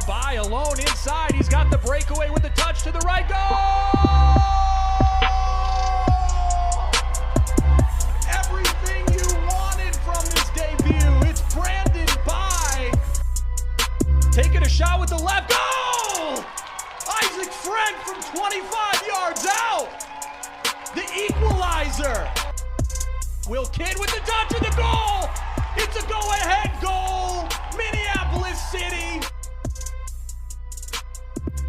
by alone inside. He's got the breakaway with the touch to the right. Goal! Everything you wanted from this debut. It's Brandon by taking a shot with the left. Goal! Isaac Friend from 25 yards out. The equalizer. Will Kidd with the touch of the goal. It's a go-ahead goal. Minneapolis City.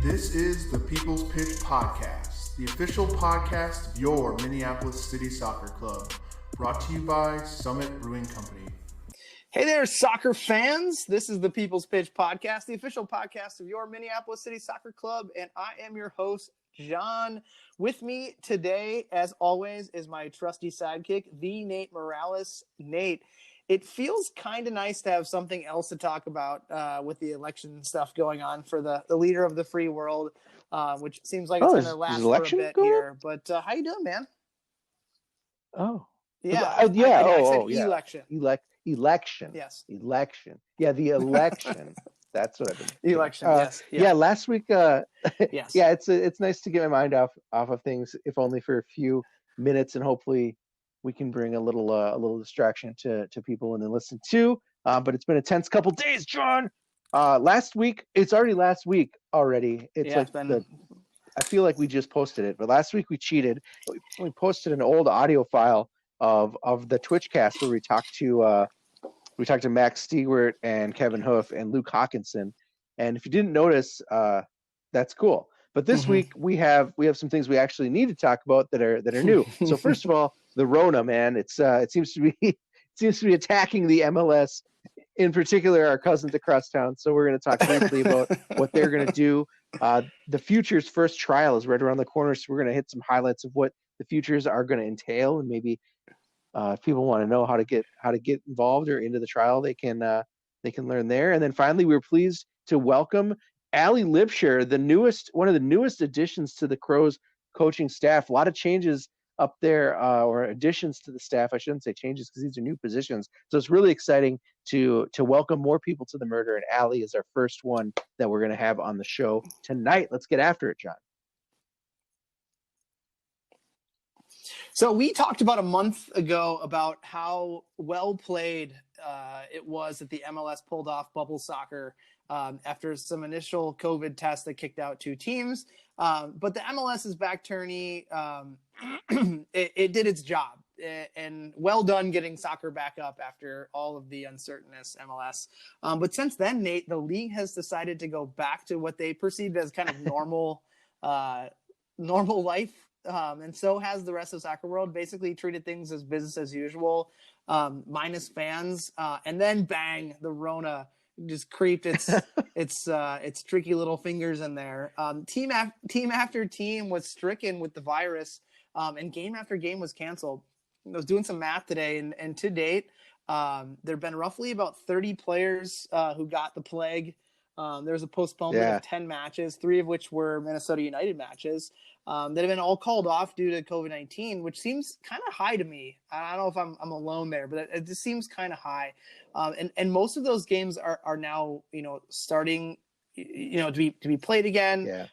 This is the People's Pitch Podcast, the official podcast of your Minneapolis City Soccer Club, brought to you by Summit Brewing Company. Hey there, soccer fans. This is the People's Pitch Podcast, the official podcast of your Minneapolis City Soccer Club, and I am your host, John. With me today, as always, is my trusty sidekick, the Nate Morales. Nate, it feels kind of nice to have something else to talk about with the election stuff going on for the leader of the free world, which seems like it's going to last for a bit here. But how you doing, man? Oh. Yeah. I said election. Election. Yes. Election. Yeah, the election. That's what I've been thinking. Election, yes. Yeah, last week, yes. Yeah, it's nice to get my mind off of things, if only for a few minutes, and hopefully we can bring a little distraction to people and then listen to. But it's been a tense couple days, John. Last week, it's already last week already. I feel like we just posted it, but last week we cheated. We posted an old audio file of the Twitch cast where we talked to Max Stewart and Kevin Hoof and Luke Hawkinson. And if you didn't notice, that's cool. But this week we have some things we actually need to talk about that are new. So first of all, the Rona, man, it seems to be attacking the MLS, in particular our cousins across town. So we're going to talk briefly about what they're going to do. The Future's first trial is right around the corner, so we're going to hit some highlights of what the Futures are going to entail, and maybe if people want to know how to get involved or into the trial, they can learn there. And then finally, we're pleased to welcome Allez Lipsher, one of the newest additions to the Crows coaching staff. A lot of changes up there, or additions to the staff. I shouldn't say changes because these are new positions. So it's really exciting to welcome more people to the murder. And Allez is our first one that we're going to have on the show tonight. Let's get after it, John. So we talked about a month ago about how well played it was that the MLS pulled off bubble soccer after some initial COVID tests that kicked out 2 teams. But the MLS is back tourney. It did its job. And well done getting soccer back up after all of the uncertainness MLS. But since then, Nate, the league has decided to go back to what they perceived as kind of normal life. And so has the rest of the soccer world. Basically treated things as business as usual, minus fans. And then bang, the Rona just creeped its tricky little fingers in there. Team after team was stricken with the virus, and game after game was canceled. I was doing some math today, and to date, there have been roughly about 30 players who got the plague. There was a postponement of 10 matches, 3 of which were Minnesota United matches, that have been all called off due to COVID-19, which seems kind of high to me. I don't know if I'm alone there, but it just seems kind of high. And most of those games are now, starting, to be played again,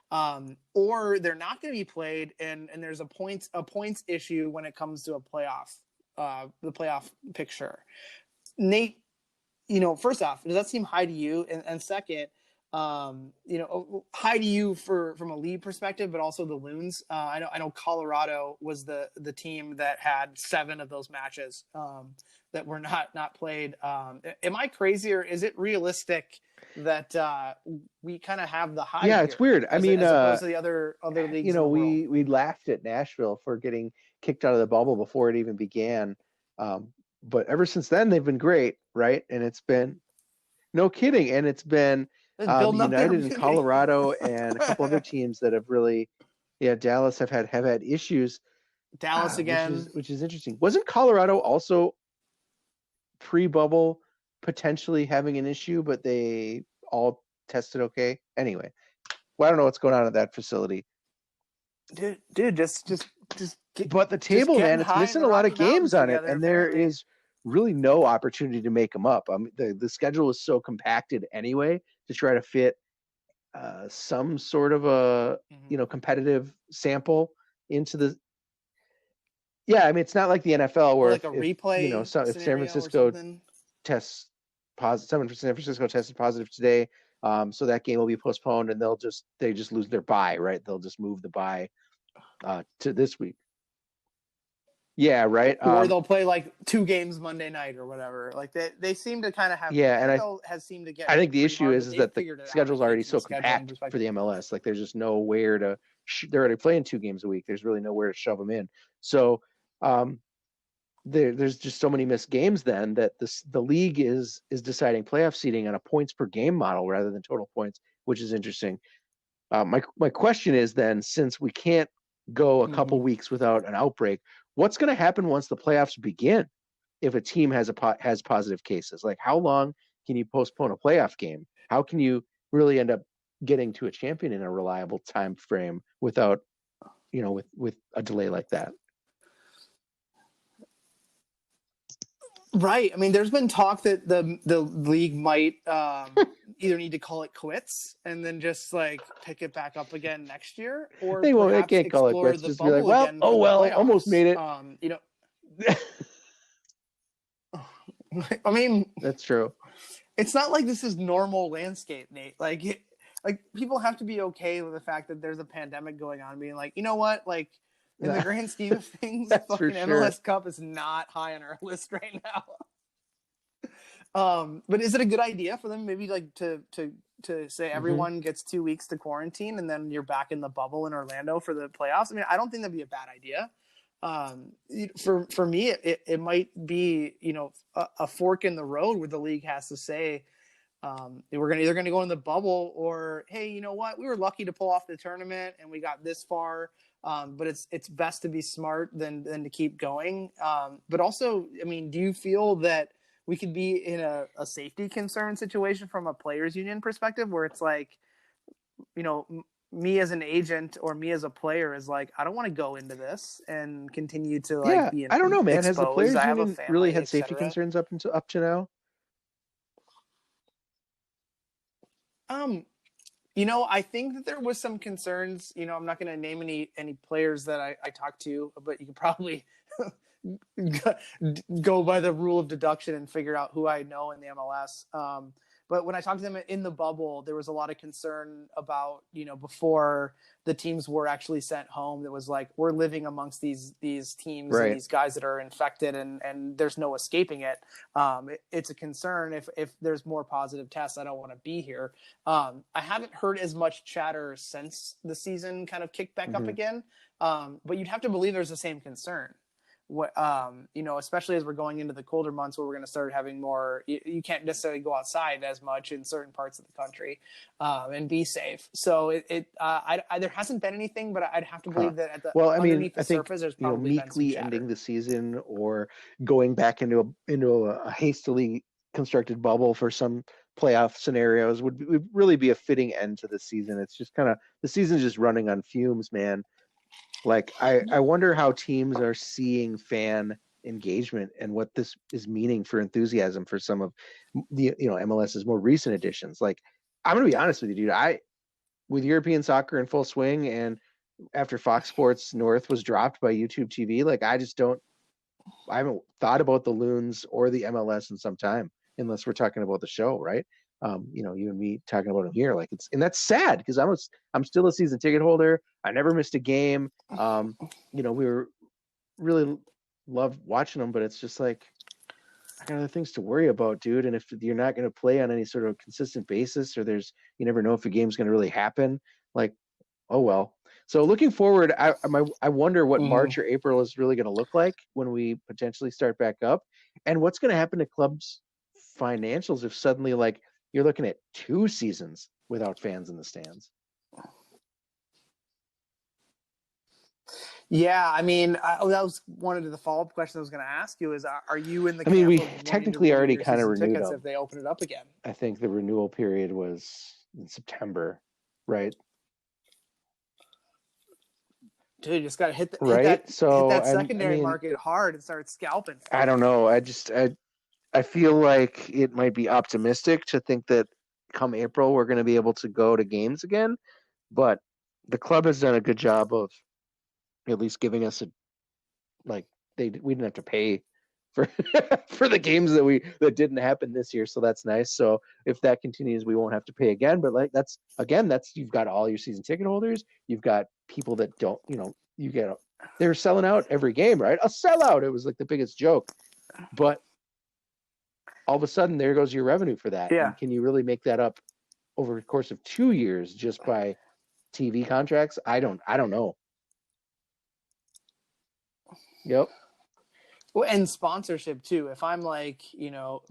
or they're not going to be played. And there's a points issue when it comes to the playoff picture. Nate, first off, does that seem high to you? And second, high to you from a league perspective, but also the Loons. I know Colorado was the team that had 7 of those matches that were not played. Am I crazy, or is it realistic that we kind of have the high? Yeah, it's weird. I mean, as opposed to the other leagues. We laughed at Nashville for getting kicked out of the bubble before it even began. But ever since then, they've been great, right? And it's been no kidding. And it's been United and Colorado and a couple other teams that have really, Dallas have had issues. Dallas again, which is interesting. Wasn't Colorado also pre-bubble potentially having an issue, but they all tested okay? Anyway, I don't know what's going on at that facility. Dude, just but the table, man, it's missing a lot of games on it, and there is really no opportunity to make them up. I mean, the schedule is so compacted anyway to try to fit some sort of a competitive sample into the. Yeah, I mean, it's not like the NFL where or like a replay if San scenario Francisco or something. tests positive, San Francisco tested positive today, so that game will be postponed, and they just lose their bye, right? They'll just move the bye to this week. Yeah, right. Or they'll play like 2 games Monday night or whatever. Like they seem to kind of have. Yeah, and NFL has seemed to get. I think the issue hard, is that the schedule's already so compact for the MLS. Like there's just nowhere to. They're already playing 2 games a week. There's really nowhere to shove them in. So there's just so many missed games then that the league is deciding playoff seeding on a points per game model rather than total points, which is interesting. My question is then, since we can't go a couple weeks without an outbreak, what's going to happen once the playoffs begin if a team has positive cases? Like, how long can you postpone a playoff game? How can you really end up getting to a champion in a reliable time frame without, with a delay like that? Right. I mean, there's been talk that the league might either need to call it quits and then just like pick it back up again next year, or they can't call it quits. Just be like, well, I almost made it. I mean, that's true. It's not like this is normal landscape, Nate. Like people have to be okay with the fact that there's a pandemic going on, being like, you know what, like. In the grand scheme of things, the fucking MLS Cup is not high on our list right now. But is it a good idea for them maybe like to say everyone gets 2 weeks to quarantine and then you're back in the bubble in Orlando for the playoffs? I mean, I don't think that'd be a bad idea. For me, it might be a fork in the road where the league has to say we're either going to go in the bubble, or hey, you know what, we were lucky to pull off the tournament and we got this far. But it's best to be smart than to keep going. But also, I mean, do you feel that we could be in a safety concern situation from a players union perspective, where it's like, me as an agent or me as a player is like, I don't want to go into this and continue to be I don't know, man. exposed. Has the players union family, really had safety concerns up to now? I think that there was some concerns. I'm not going to name any players that I talked to, but you could probably go by the rule of deduction and figure out who I know in the MLS. But when I talked to them in the bubble, there was a lot of concern about, before the teams were actually sent home, that was like, we're living amongst these teams and these guys that are infected and there's no escaping it. It's a concern. If there's more positive tests, I don't want to be here. I haven't heard as much chatter since the season kind of kicked back up again. But you'd have to believe there's the same concern. Especially as we're going into the colder months where we're going to start having more, you can't necessarily go outside as much in certain parts of the country and be safe. So there hasn't been anything, but I'd have to believe that at the underneath the surface, there's probably meekly been some ending the season or going back into a hastily constructed bubble for some playoff scenarios would really be a fitting end to the season. It's just kind of, the season's just running on fumes, man. Like, I wonder how teams are seeing fan engagement and what this is meaning for enthusiasm for some of the MLS's more recent additions. Like, I'm gonna be honest with you, dude. With European soccer in full swing, and after Fox Sports North was dropped by YouTube TV, like I haven't thought about the Loons or the MLS in some time, unless we're talking about the show, right? You and me talking about them here, and that's sad because I'm still a season ticket holder. I never missed a game. We were really loved watching them, but it's just like, I got other things to worry about, dude. And if you're not going to play on any sort of consistent basis, or you never know if a game's going to really happen, like, oh well. So looking forward, I wonder what March or April is really going to look like when we potentially start back up, and what's going to happen to clubs' financials if suddenly, like, you're looking at 2 seasons without fans in the stands. Yeah, I mean, that was one of the follow-up questions I was going to ask you is, are you in the camp we of technically already kind of renewed them if they open it up again? I think the renewal period was in September, right? Dude, you just got to hit that secondary market hard and start scalping. I don't know. I feel like it might be optimistic to think that come April we're going to be able to go to games again, but the club has done a good job of at least giving us we didn't have to pay for for the games that didn't happen this year, so that's nice. So if that continues, we won't have to pay again. But that's you've got all your season ticket holders, you've got people that don't, they're selling out every game, right? A sellout. It was like the biggest joke, but all of a sudden there goes your revenue for that. Yeah. And can you really make that up over the course of 2 years just by TV contracts? I don't know. Yep. Well, and sponsorship too. If I'm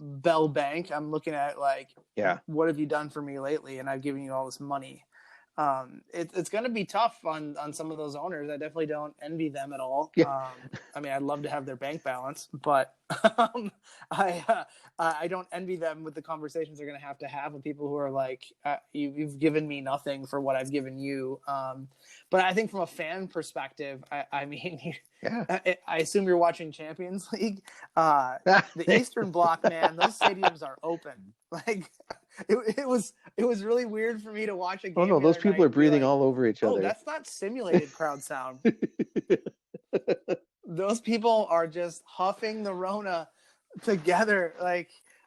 Bell Bank, I'm looking at what have you done for me lately? And I've given you all this money. It's going to be tough on some of those owners. I definitely don't envy them at all. Yeah. I'd love to have their bank balance, but I don't envy them with the conversations they're going to have with people who are like, you've given me nothing for what I've given you. But I think from a fan perspective, I assume you're watching Champions League. The Eastern Bloc, man, those stadiums are open. It was really weird for me to watch a game. Oh no, those people are breathing all over each other. Oh, that's not simulated crowd sound. Those people are just huffing the Rona together.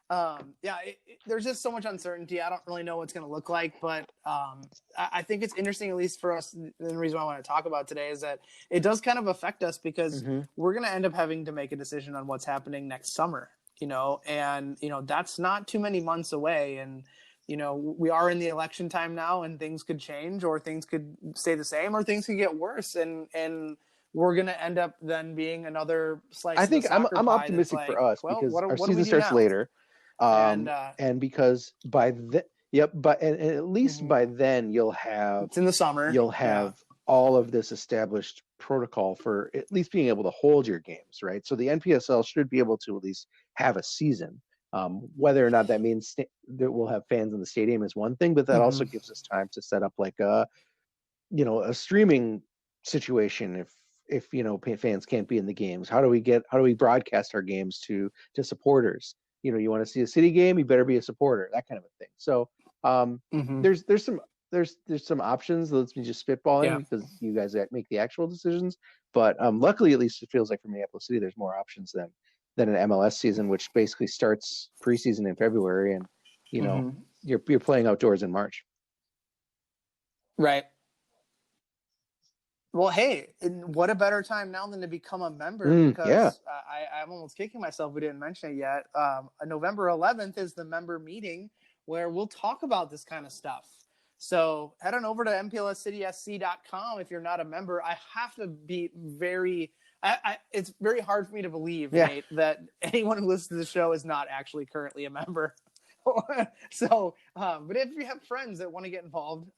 There's just so much uncertainty. I don't really know what's going to look like, but I think it's interesting, at least for us. And the reason why I want to talk about today is that it does kind of affect us because we're going to end up having to make a decision on what's happening next summer. That's not too many months away. And, we are in the election time now, and things could change, or things could stay the same, or things could get worse. And we're going to end up then being another slice. I think I'm optimistic for us because our season starts later. And because by at least by then you'll have, it's in the summer, you'll have all of this established protocol for at least being able to hold your games, right? So the NPSL should be able to at least have a season. Whether or not that means that we'll have fans in the stadium is one thing, but that also gives us time to set up a streaming situation if fans can't be in the games. How do we broadcast our games to supporters? You want to see a City game, you better be a supporter, that kind of a thing. So there's some options. Let's me just spitballing because you guys make the actual decisions. But luckily, at least it feels like for Minneapolis City, there's more options than an MLS season, which basically starts preseason in February, and you're playing outdoors in March. Right. Well, hey, what a better time now than to become a member, because I'm almost kicking myself we didn't mention it yet. November 11th is the member meeting where we'll talk about this kind of stuff. So head on over to mplscitysc.com if you're not a member. I have to be it's very hard for me to believe, Nate, that anyone who listens to the show is not actually currently a member. So, but if you have friends that want to get involved,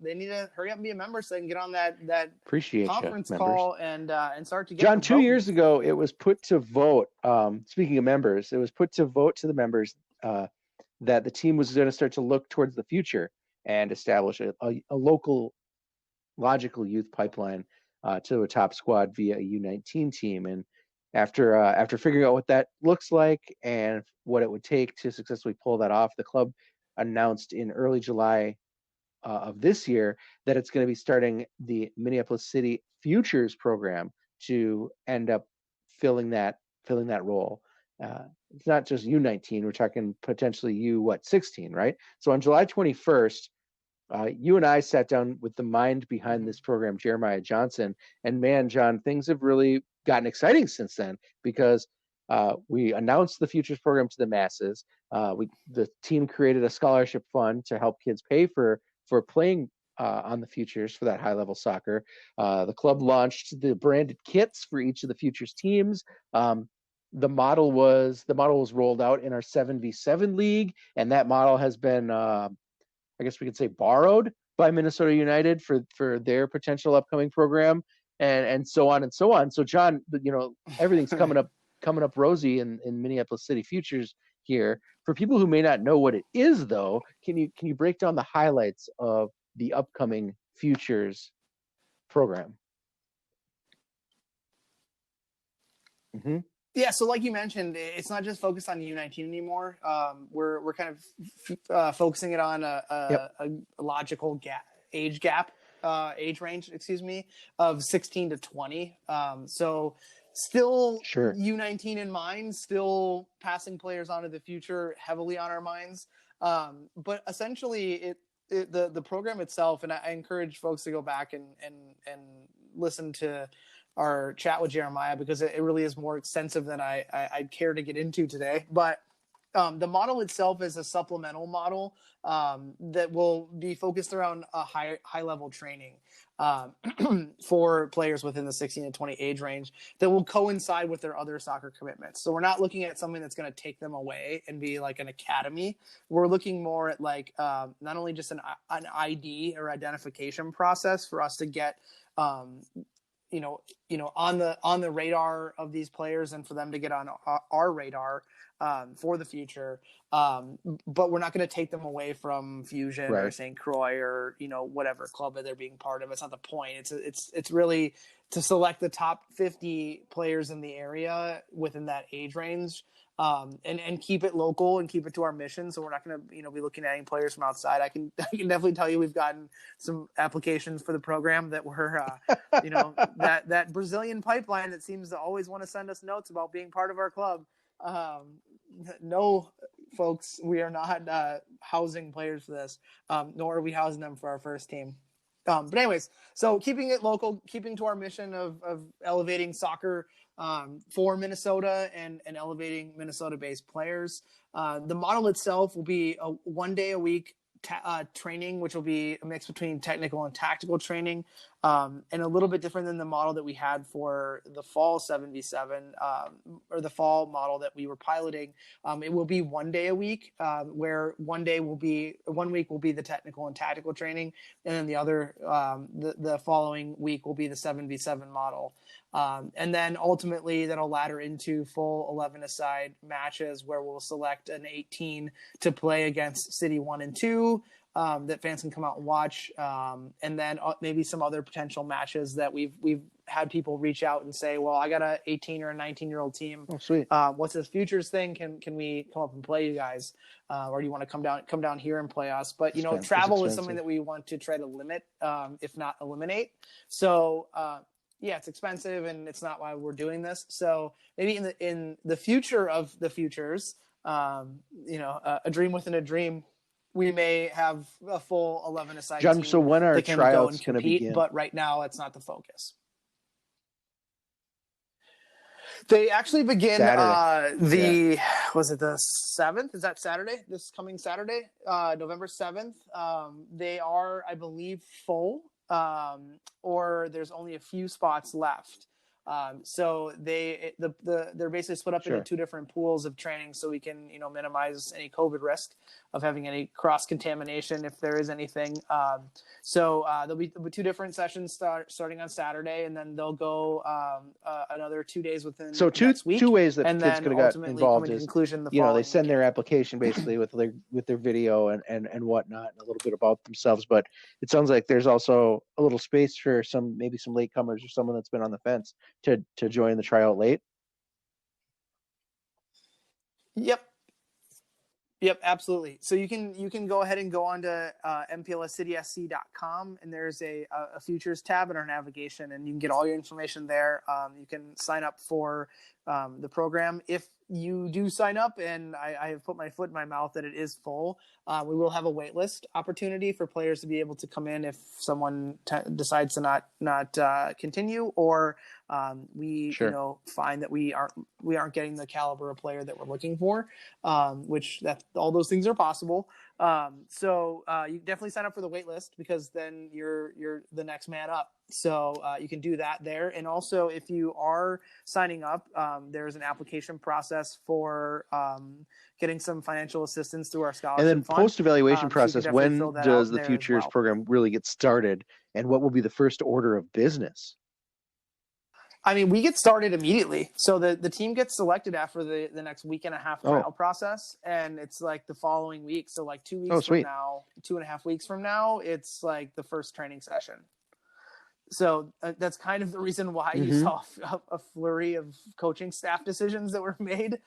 they need to hurry up and be a member so they can get on that conference call and start to get. John, 2 years ago, it was put to vote. Speaking of members, it was put to vote to the members that the team was going to start to look towards the future and establish a local, logical youth pipeline to a top squad via a U19 team. And after figuring out what that looks like and what it would take to successfully pull that off, the club announced in early July of this year that it's going to be starting the Minneapolis City Futures program to end up filling that role. It's not just U19, we're talking potentially U16, right? So on July 21st, you and I sat down with the mind behind this program, Jeremiah Johnson, and man, John, things have really gotten exciting since then because we announced the Futures program to the masses. The team created a scholarship fund to help kids pay for playing on the Futures for that high level soccer. The club launched the branded kits for each of the Futures teams. The model was rolled out in our 7v7 league, and that model has been, I guess we could say, borrowed by Minnesota United for their potential upcoming program, and so on and so on. So John, everything's coming up rosy in Minneapolis City Futures here. For people who may not know what it is, though, can you break down the highlights of the upcoming Futures program? Yeah, so like you mentioned, it's not just focused on U19 anymore. We're kind of focusing it on a logical age gap, age range, excuse me, of 16 to 20. So still Sure. U19 in mind, still passing players on to the future, heavily on our minds. But essentially, the program itself, and I encourage folks to go back and listen to our chat with Jeremiah, because it really is more extensive than I'd care to get into today. But the model itself is a supplemental model that will be focused around a high level training for players within the 16 to 20 age range that will coincide with their other soccer commitments. So we're not looking at something that's going to take them away and be like an academy. We're looking more at like not only just an ID or identification process for us to get on the radar of these players, and for them to get on our radar for the future. But we're not going to take them away from Fusion or St. Croix or, whatever club that they're being part of. It's not the point. It's really to select the top 50 players in the area within that age range. And keep it local and keep it to our mission. So we're not going to, be looking at any players from outside. I can definitely tell you we've gotten some applications for the program that were, that Brazilian pipeline that seems to always want to send us notes about being part of our club. No, folks, we are not housing players for this, nor are we housing them for our first team. But anyways, so keeping it local, keeping to our mission of elevating soccer for Minnesota and elevating Minnesota-based players. The model itself will be a 1 day a week training, which will be a mix between technical and tactical training, and a little bit different than the model that we had for the fall 7v7 or the fall model that we were piloting. It will be 1 day a week, where 1 week will be the technical and tactical training, and then the other the following week will be the 7v7 model. And then ultimately that'll ladder into full 11-a-side matches where we'll select an 18 to play against City 1 and 2 that fans can come out and watch. And then maybe some other potential matches that we've had people reach out and say, well, I got a 18 or a 19-year-old team. Oh, sweet. What's this futures thing? Can we come up and play you guys? Or do you want to come down here and play us? But, travel is something that we want to try to limit, if not eliminate. So, yeah, it's expensive and it's not why we're doing this. So maybe in the future of the futures, a dream within a dream, we may have a full 11-a-side John, team. so when are tryouts going to begin? But right now, it's not the focus. They actually begin was it the 7th? Is that Saturday? This coming Saturday, November 7th. They are, I believe, full. Or there's only a few spots left. So they're basically split up into two different pools of training, so we can, minimize any COVID risk of having any cross contamination if there is anything. So there'll be two different sessions starting on Saturday, and then they'll go another 2 days within next week. Two ways that kids could have got involved is, they send their application basically with their video and whatnot, and a little bit about themselves. But it sounds like there's also a little space for maybe some latecomers or someone that's been on the fence to join the tryout late. Yep, absolutely. So you can go ahead and go on to mplscitysc.com, and there's a futures tab in our navigation, and you can get all your information there. You can sign up for the program. If you do sign up, and I have put my foot in my mouth that it is full, we will have a wait list opportunity for players to be able to come in if someone decides to not continue, or we find that we aren't getting the caliber of player that we're looking for, which all those things are possible. So you definitely sign up for the wait list, because then you're the next man up. So you can do that there. And also, if you are signing up, there's an application process for getting some financial assistance through our scholarship fund. And then post-evaluation process, when does the futures program really get started, and what will be the first order of business? I mean, we get started immediately. So the team gets selected after the next week and a half trial process. And it's like the following week. So like 2 weeks from now, 2.5 weeks from now, it's like the first training session. So that's kind of the reason why you saw a flurry of coaching staff decisions that were made.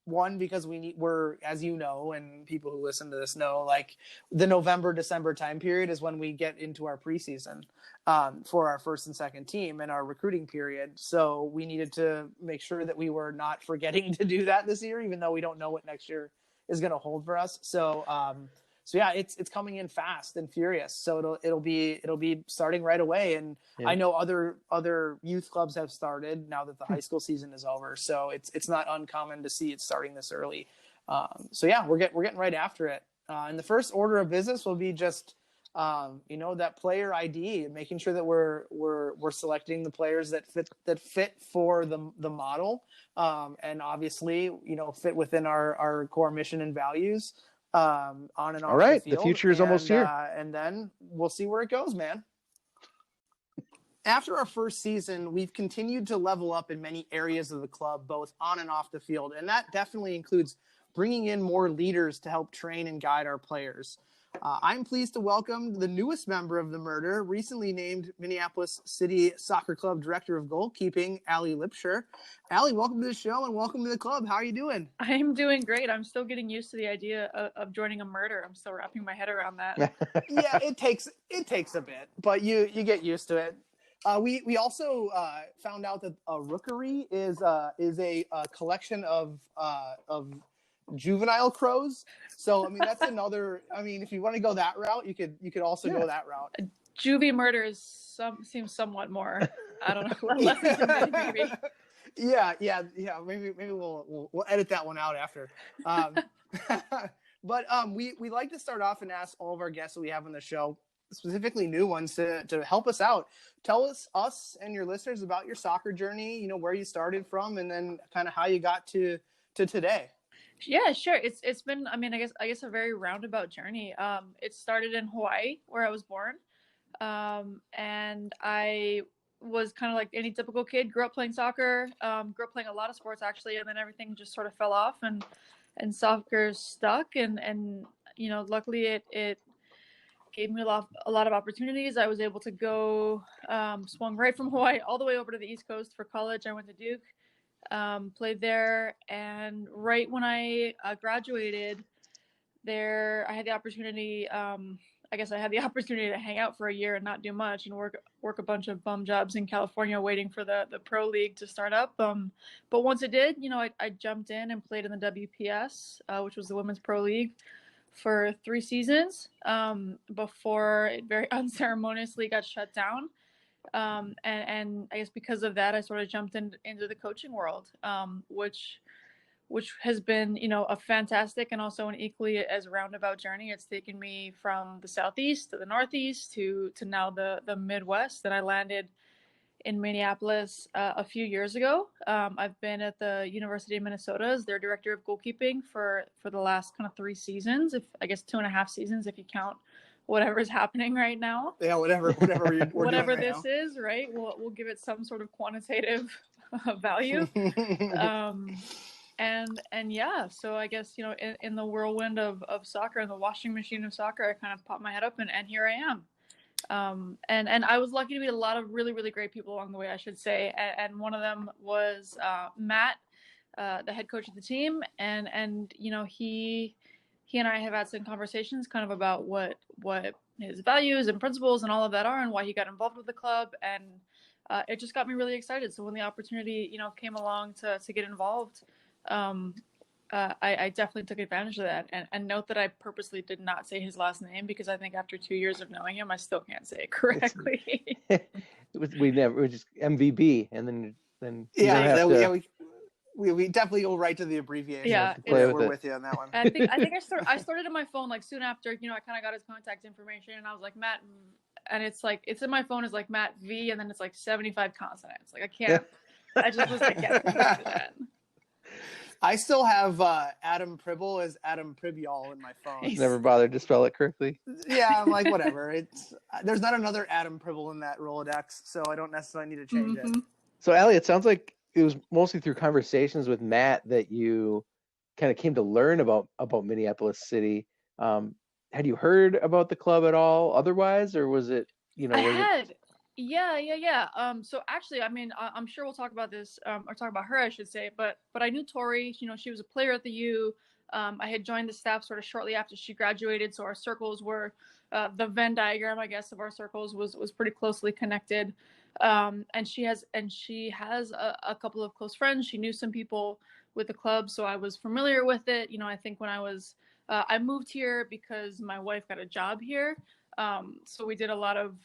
One, because we're, as you know, and people who listen to this know, like the November, December time period is when we get into our preseason for our first and second team and our recruiting period. So we needed to make sure that we were not forgetting to do that this year, even though we don't know what next year is going to hold for us. So yeah, it's coming in fast and furious. So it'll be starting right away. And I know other youth clubs have started now that the high school season is over. So it's not uncommon to see it starting this early. So yeah, we're getting right after it. And the first order of business will be just that player ID, making sure that we're selecting the players that fit for the model, and obviously fit within our core mission and values. On and off. All right, the future is almost here, and then we'll see where it goes, man. After our first season, we've continued to level up in many areas of the club, both on and off the field, and that definitely includes bringing in more leaders to help train and guide our players. I'm pleased to welcome the newest member of the Murder, recently named Minneapolis City Soccer Club Director of Goalkeeping, Allez Lipsher. Allez, welcome to the show and welcome to the club. How are you doing? I'm doing great. I'm still getting used to the idea of joining a Murder. I'm still wrapping my head around that. Yeah, it takes a bit, but you get used to it. We also found out that a rookery is a collection of juvenile crows. So I mean that's another. I mean, if you want to go that route, you could also go that route. Juvie Murder seems somewhat more. I don't know. Less intimidating, maybe. Yeah. Maybe we'll edit that one out after. But we like to start off and ask all of our guests that we have on the show, specifically new ones, to help us out. Tell us and your listeners about your soccer journey. Where you started from, and then kind of how you got to today. Yeah, sure. It's been, I guess a very roundabout journey. It started in Hawaii, where I was born. And I was kind of like any typical kid, grew up playing soccer, grew up playing a lot of sports actually, and then everything just sort of fell off and soccer stuck. And luckily it gave me a lot of opportunities. I was able to go, swung right from Hawaii all the way over to the East Coast for college. I went to Duke. Played there, and right when I graduated there, I had the opportunity. I guess I had the opportunity to hang out for a year and not do much and work a bunch of bum jobs in California, waiting for the pro league to start up. But once it did, I jumped in and played in the WPS, which was the women's pro league, for 3 seasons before it very unceremoniously got shut down. And I guess because of that, I sort of jumped into the coaching world, which has been, a fantastic and also an equally as roundabout journey. It's taken me from the Southeast to the Northeast to now the Midwest, and I landed in Minneapolis a few years ago. I've been at the University of Minnesota as their director of goalkeeping for the last kind of 3 seasons, 2.5 seasons if you count whatever's happening right now. Yeah, whatever whatever this right is, right? We'll give it some sort of quantitative value. And yeah, so I guess, in the whirlwind of soccer, and the washing machine of soccer, I kind of popped my head up and here I am. And I was lucky to meet a lot of really, really great people along the way, I should say. And one of them was Matt, the head coach of the team. And he and I have had some conversations kind of about what his values and principles and all of that are, and why he got involved with the club. And it just got me really excited. So when the opportunity, came along to get involved, I definitely took advantage of that. And note that I purposely did not say his last name, because I think after 2 years of knowing him, I still can't say it correctly. we just MVB, and then we definitely go right to the abbreviation. Yeah, we're with you on that one. I think I started on my phone like soon after, I kind of got his contact information, and I was like, Matt, and it's in my phone is like Matt V, and then it's like 75 consonants. Like I just was like, yeah, that. I still have Adam Pribble as Adam Pribyal in my phone. He's never bothered to spell it correctly. Yeah, I'm like, whatever. There's not another Adam Pribble in that Rolodex, so I don't necessarily need to change it. So, Allie, it sounds like it was mostly through conversations with Matt that you kind of came to learn about Minneapolis City. Had you heard about the club at all otherwise, or was it, Yeah. So actually, I mean, I'm sure we'll talk about this, or talk about her, I should say. But I knew Tori. You know, she was a player at the U. I had joined the staff sort of shortly after she graduated, so our circles were the Venn diagram, I guess, of our circles was pretty closely connected. And she has a couple of close friends. She knew some people with the club, so I was familiar with it. You know, I think when I moved here because my wife got a job here. So we did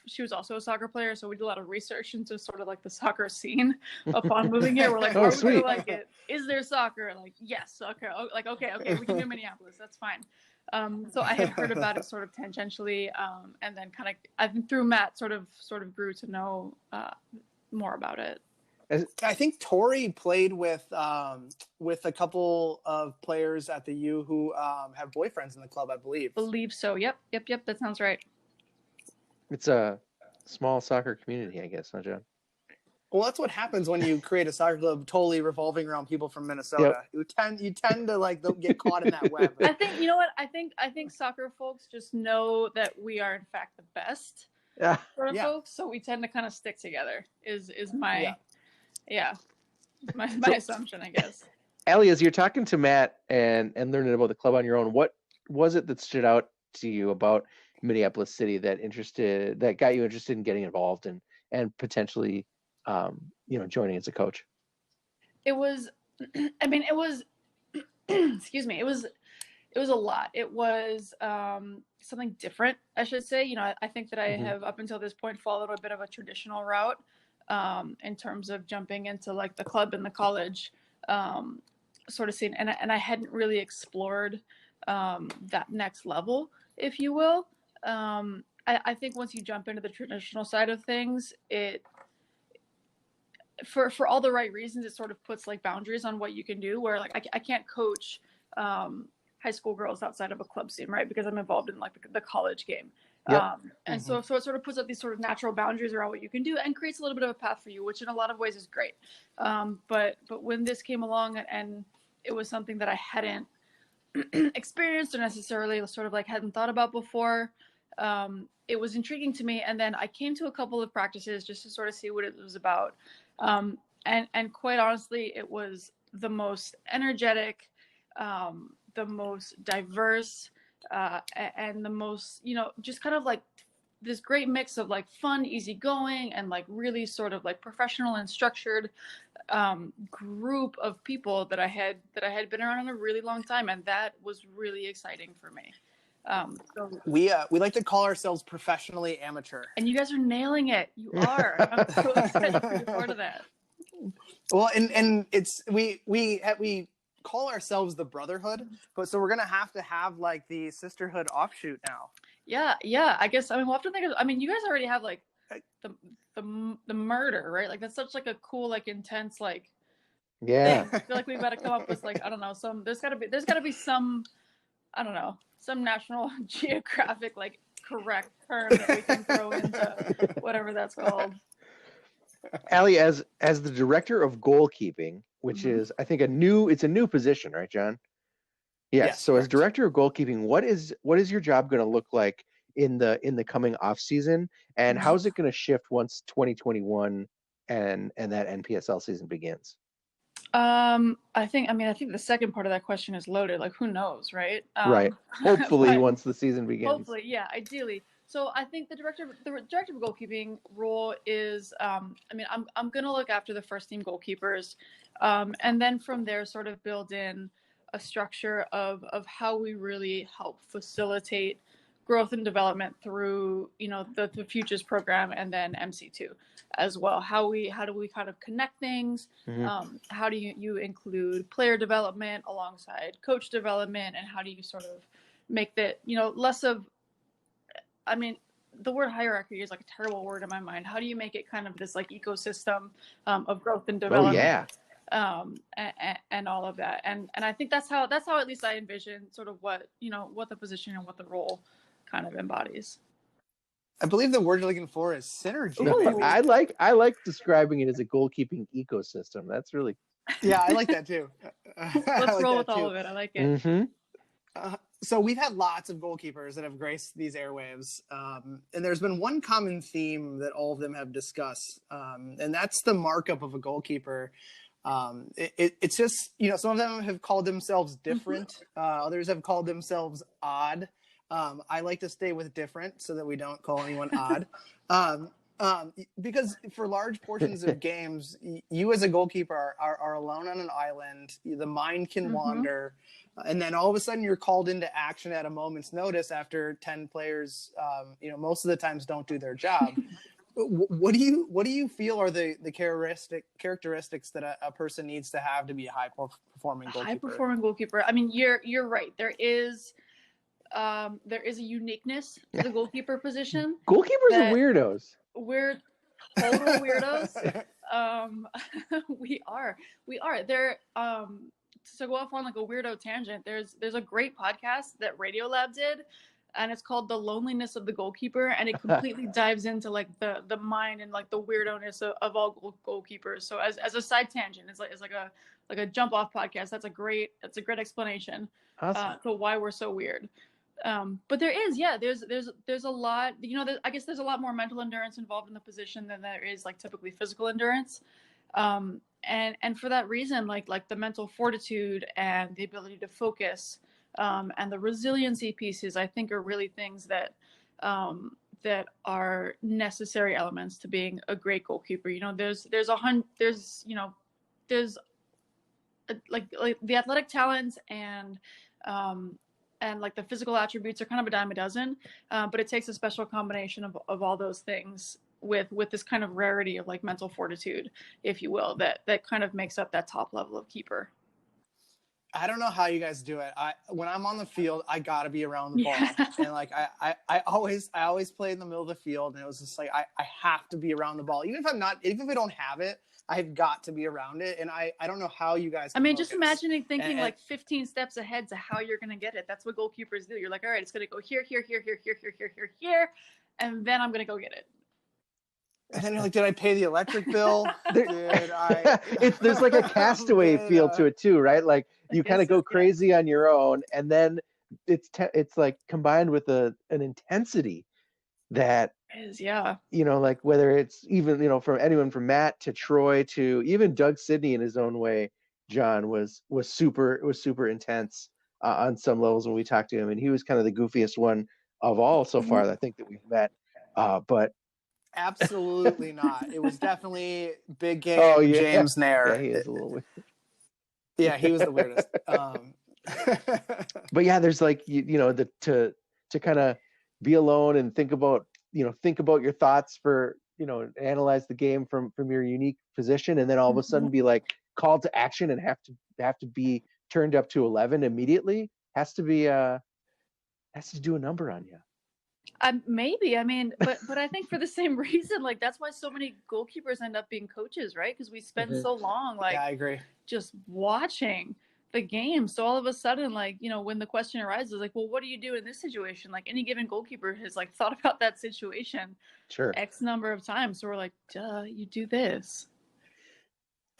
she was also a soccer player, so we did a lot of research into sort of like the soccer scene upon moving here. We're like, are we gonna like it? Is there soccer? Like, yes, soccer. Like, okay, we can do Minneapolis. That's fine. So I had heard about it sort of tangentially, and then kind of, I think through Matt sort of grew to know more about it. I think Tori played with a couple of players at the U who have boyfriends in the club, I believe. Believe so. Yep. That sounds right. It's a small soccer community, I guess, huh, John? Well, that's what happens when you create a soccer club totally revolving around people from Minnesota. Yep. You tend to like get caught in that web. I think, you know what? I think soccer folks just know that we are in fact the best sort of folks, so we tend to kind of stick together. Is my my assumption, I guess. Allie, as you're talking to Matt and learning about the club on your own, what was it that stood out to you about Minneapolis City that got you interested in getting involved and potentially joining as a coach? It was excuse me, it was a lot. It was something different, I should say. You know, I think that I have up until this point followed a bit of a traditional route in terms of jumping into like the club and the college sort of scene, and I hadn't really explored that next level, if you will. I think once you jump into the traditional side of things, it for all the right reasons, it sort of puts like boundaries on what you can do, where like I can't coach high school girls outside of a club scene, right? Because I'm involved in like the college game. Yep. And so it sort of puts up these sort of natural boundaries around what you can do and creates a little bit of a path for you, which in a lot of ways is great. But when this came along and it was something that I hadn't experienced or necessarily sort of like hadn't thought about before, it was intriguing to me. And then I came to a couple of practices just to sort of see what it was about. And quite honestly, it was the most energetic, the most diverse, and the most, just kind of like this great mix of like fun, easygoing, and like really sort of like professional and structured group of people that I had been around in a really long time, and that was really exciting for me. So we like to call ourselves professionally amateur, and you guys are nailing it. You are. I'm so excited to be part of that. Well, and it's we call ourselves the Brotherhood, but so we're gonna have like the sisterhood offshoot now. Yeah. I guess, I mean, we'll have to think of, I mean, you guys already have like the murder, right? Like that's such like a cool, like intense, like thing. I feel like we've got to come up with like, I don't know, there's gotta be some, I don't know, some National Geographic like correct term that we can throw into whatever that's called. Allie, as the director of goalkeeping, which is, I think, it's a new position, right, John? Yes. So correct. As director of goalkeeping, what is your job going to look like in the coming off season, and how's it going to shift once 2021 and that NPSL season begins? I think the second part of that question is loaded. Like, who knows, right? Right. Hopefully, once the season begins. Hopefully, yeah, ideally. So I think the director of goalkeeping role is, I'm going to look after the first team goalkeepers, and then from there sort of build in a structure of how we really help facilitate growth and development through, the Futures program and then MC2 as well. How do we kind of connect things? How do you include player development alongside coach development, and how do you sort of make that, less of, I mean, the word hierarchy is like a terrible word in my mind. How do you make it kind of this like ecosystem of growth and development? Oh, yeah. And all of that. And I think that's how at least I envision sort of what the position and what the role kind of embodies. I believe the word you're looking for is synergy. No, I like describing it as a goalkeeping ecosystem. That's really I like that too. Let's roll with all of it. I like it. So we've had lots of goalkeepers that have graced these airwaves, and there's been one common theme that all of them have discussed, and that's the markup of a goalkeeper. It's just, some of them have called themselves different. Others have called themselves odd. I like to stay with different so that we don't call anyone odd. Because for large portions of games, you as a goalkeeper are alone on an island. The mind can wander. And then all of a sudden you're called into action at a moment's notice after 10 players, most of the times don't do their job. What do you feel are the characteristics that a person needs to have to be a high performing goalkeeper? High performing goalkeeper. I mean, you're right. There is a uniqueness to the goalkeeper position. Goalkeepers are weirdos. We're total weirdos. We are. There. To go off on like a weirdo tangent, there's a great podcast that Radiolab did, and it's called The Loneliness of the Goalkeeper, and it completely dives into like the mind and like the weirdo-ness of all goalkeepers. So as a side tangent, it's like a jump off podcast. That's a great explanation to why we're so weird. But there's a lot, I guess there's a lot more mental endurance involved in the position than there is like typically physical endurance. And for that reason, like the mental fortitude and the ability to focus, and the resiliency pieces, I think are really things that are necessary elements to being a great goalkeeper. There's like the athletic talents and like the physical attributes are kind of a dime a dozen, but it takes a special combination of all those things with this kind of rarity of like mental fortitude, if you will, that kind of makes up that top level of keeper. I don't know how you guys do it. When I'm on the field, I gotta be around the ball, and like I always play in the middle of the field, and it was just like I have to be around the ball, even if I don't have it. I've got to be around it, and I don't know how you guys. Just imagining thinking like 15 steps ahead to how you're gonna get it. That's what goalkeepers do. You're like, all right, it's gonna go here, and then I'm gonna go get it. And then you're like, did I pay the electric bill? There's like a Castaway feel to it too, right? Like you kind of go crazy on your own, and then it's like combined with an intensity that is, like whether it's even from anyone from Matt to Troy to even Doug Sidney in his own way, John was super intense on some levels when we talked to him, and he was kind of the goofiest one of all so far, I think, that we've met. But absolutely not. It was definitely big game. James Nair. Yeah, he is a little weird. Yeah, he was the weirdest. But yeah, there's like to kind of be alone and think about your thoughts for analyze the game from your unique position, and then all of a sudden be like called to action and have to be turned up to 11 immediately has to do a number on you. Maybe. I mean, but I think for the same reason, like that's why so many goalkeepers end up being coaches, right? Because we spend so long, like, I agree, just watching the game. So all of a sudden, like, when the question arises, like, well, what do you do in this situation? Like any given goalkeeper has like thought about that situation X number of times. So we're like, duh, you do this.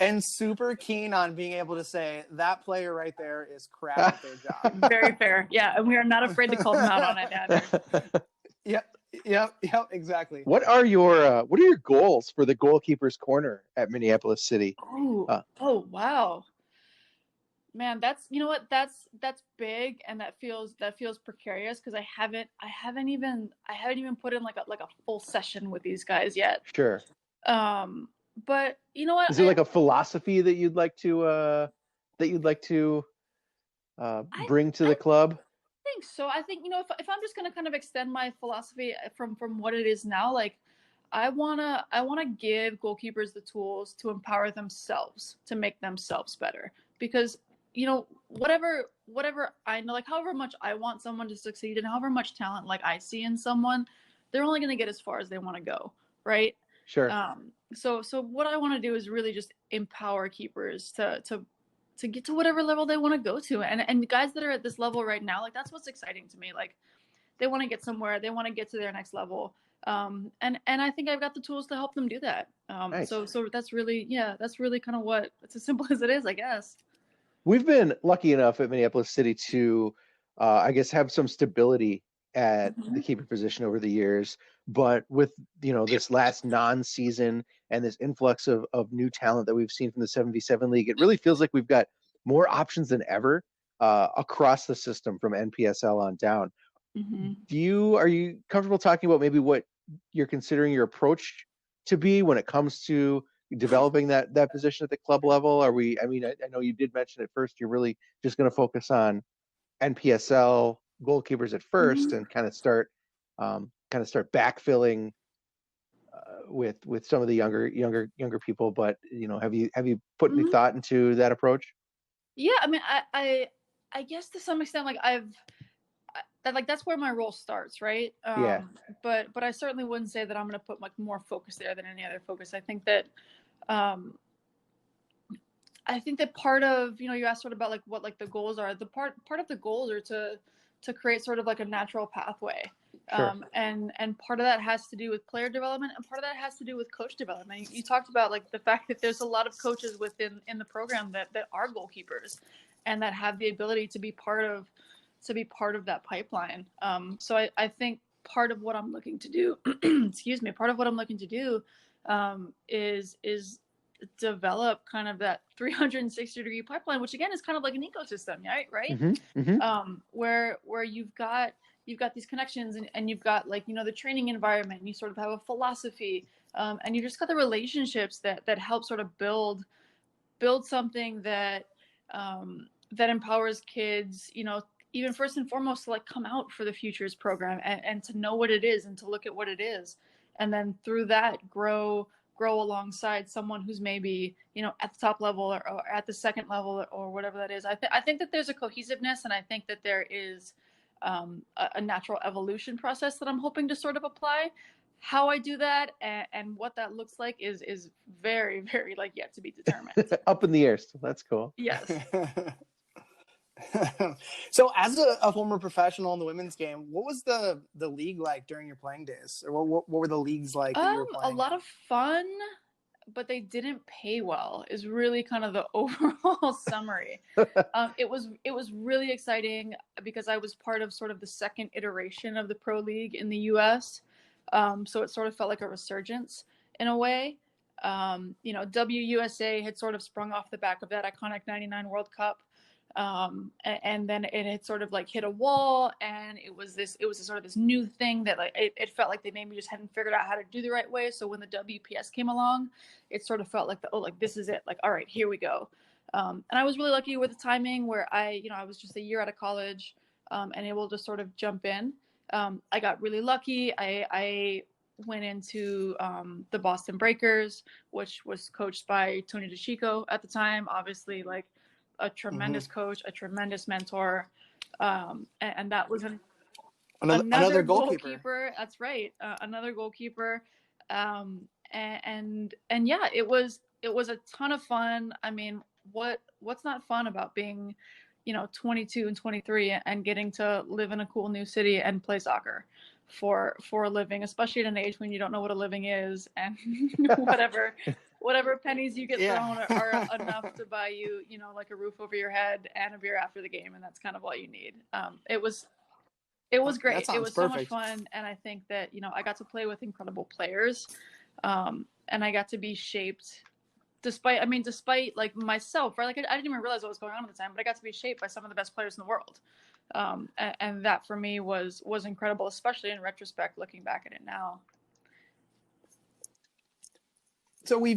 And super keen on being able to say that player right there is crap at their job. Very fair. Yeah. And we are not afraid to call them out on it, either. Yep, exactly. What are your goals for the goalkeeper's corner at Minneapolis City? Oh, wow. Man, that's big, and that feels precarious because I haven't even put in like a full session with these guys yet. Sure. But you know what? Is there like a philosophy that you'd like to bring to the club? I think so. I think if I'm just gonna kind of extend my philosophy from what it is now, like I wanna give goalkeepers the tools to empower themselves to make themselves better, because whatever I know, like however much I want someone to succeed and however much talent like I see in someone, they're only gonna get as far as they want to go, right? Sure. So what I want to do is really just empower keepers to get to whatever level they want to go to, and guys that are at this level right now, like that's what's exciting to me. Like they want to get somewhere, they want to get to their next level, and I think I've got the tools to help them do that. Nice. So that's really kind of it's as simple as it is, I guess. We've been lucky enough at Minneapolis City to I guess, have some stability at the keeper position over the years. But with, this last non-season and this influx of new talent that we've seen from the 7v7 league, it really feels like we've got more options than ever across the system from NPSL on down. Are you comfortable talking about maybe what you're considering your approach to be when it comes to developing that position at the club level? I know you did mention at first you're really just going to focus on NPSL goalkeepers at first and kind of start backfilling with some of the younger people. But have you put any thought into that approach? Yeah, I mean, I guess to some extent, that's where my role starts, right? Yeah. But I certainly wouldn't say that I'm going to put more focus there than any other focus. I think that part of, you asked sort of about what the goals are. The part of the goals are to create sort of a natural pathway. Sure. And part of that has to do with player development, and part of that has to do with coach development. You talked about the fact that there's a lot of coaches in the program that are goalkeepers and that have the ability to be part of that pipeline. So I think part of what I'm looking to do, part of what I'm looking to do is develop kind of that 360-degree pipeline, which again is kind of like an ecosystem, right? Where you've got these connections and you've got the training environment, and you sort of have a philosophy, and you just got the relationships that help sort of build something that empowers kids, even first and foremost to come out for the Futures program and to know what it is and to look at what it is, and then through that grow alongside someone who's maybe at the top level or at the second level or whatever that is. I think that there's a cohesiveness, and I think that there is a natural evolution process that I'm hoping to sort of apply. How I do that and what that looks like is very, very yet to be determined. Up in the air, so that's cool. Yes. So as a former professional in the women's game, what was the league like during your playing days? Or what were the leagues like that you were playing? A lot of fun, but they didn't pay well is really kind of the overall summary. It was really exciting because I was part of sort of the second iteration of the pro league in the US. So it sort of felt like a resurgence in a way. WUSA had sort of sprung off the back of that iconic 99 World Cup. And then it had sort of hit a wall, and it was sort of this new thing that it felt like they maybe just hadn't figured out how to do the right way. So when the WPS came along, it sort of felt this is it, all right, here we go. And I was really lucky with the timing where I was just a year out of college, and able to sort of jump in. I got really lucky. I went into the Boston Breakers, which was coached by Tony DeChico at the time, obviously a tremendous coach, a tremendous mentor, and that was another goalkeeper. That's right, another goalkeeper, and yeah, it was a ton of fun. I mean, what's not fun about being 22 and 23 and getting to live in a cool new city and play soccer for a living, especially at an age when you don't know what a living is, and whatever pennies you get thrown are enough to buy you, a roof over your head and a beer after the game, and that's kind of all you need. It was great. It was perfect. So much fun, and I think that I got to play with incredible players, and I got to be shaped. Despite myself, right? I didn't even realize what was going on at the time, but I got to be shaped by some of the best players in the world. And that for me was incredible, especially in retrospect, looking back at it now. So we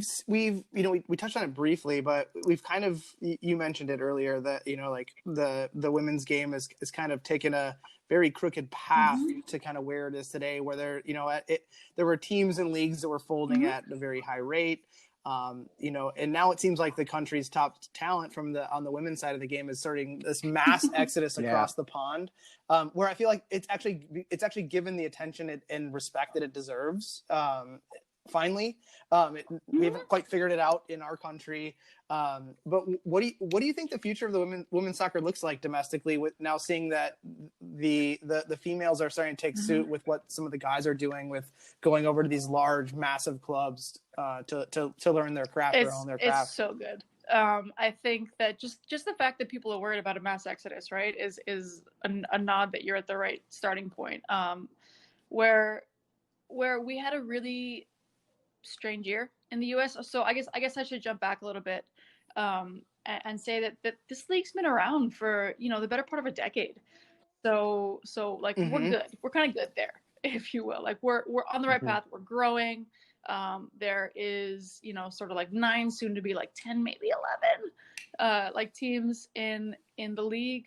touched on it briefly, but we've kind of, you mentioned it earlier that, the women's game is kind of taken a very crooked path to kind of where it is today, where there were teams and leagues that were folding at a very high rate. And now it seems like the country's top talent on the women's side of the game is starting this mass exodus across the pond, where I feel like it's actually given the attention and respect that it deserves. Finally, we haven't quite figured it out in our country. But what do you think the future of the women's soccer looks like domestically, with now seeing that the females are starting to take suit with what some of the guys are doing with going over to these large, massive clubs to learn their craft, or own their craft? It's so good. I think that just the fact that people are worried about a mass exodus, right, is a nod that you're at the right starting point. Where we had a really strange year in the U.S. So I guess I should jump back a little bit, and say that this league's been around for the better part of a decade. So like we're good. We're kind of good there, if you will. Like we're on the right path. We're growing. There is sort of like 9, soon to be like 10, maybe 11, like teams in the league,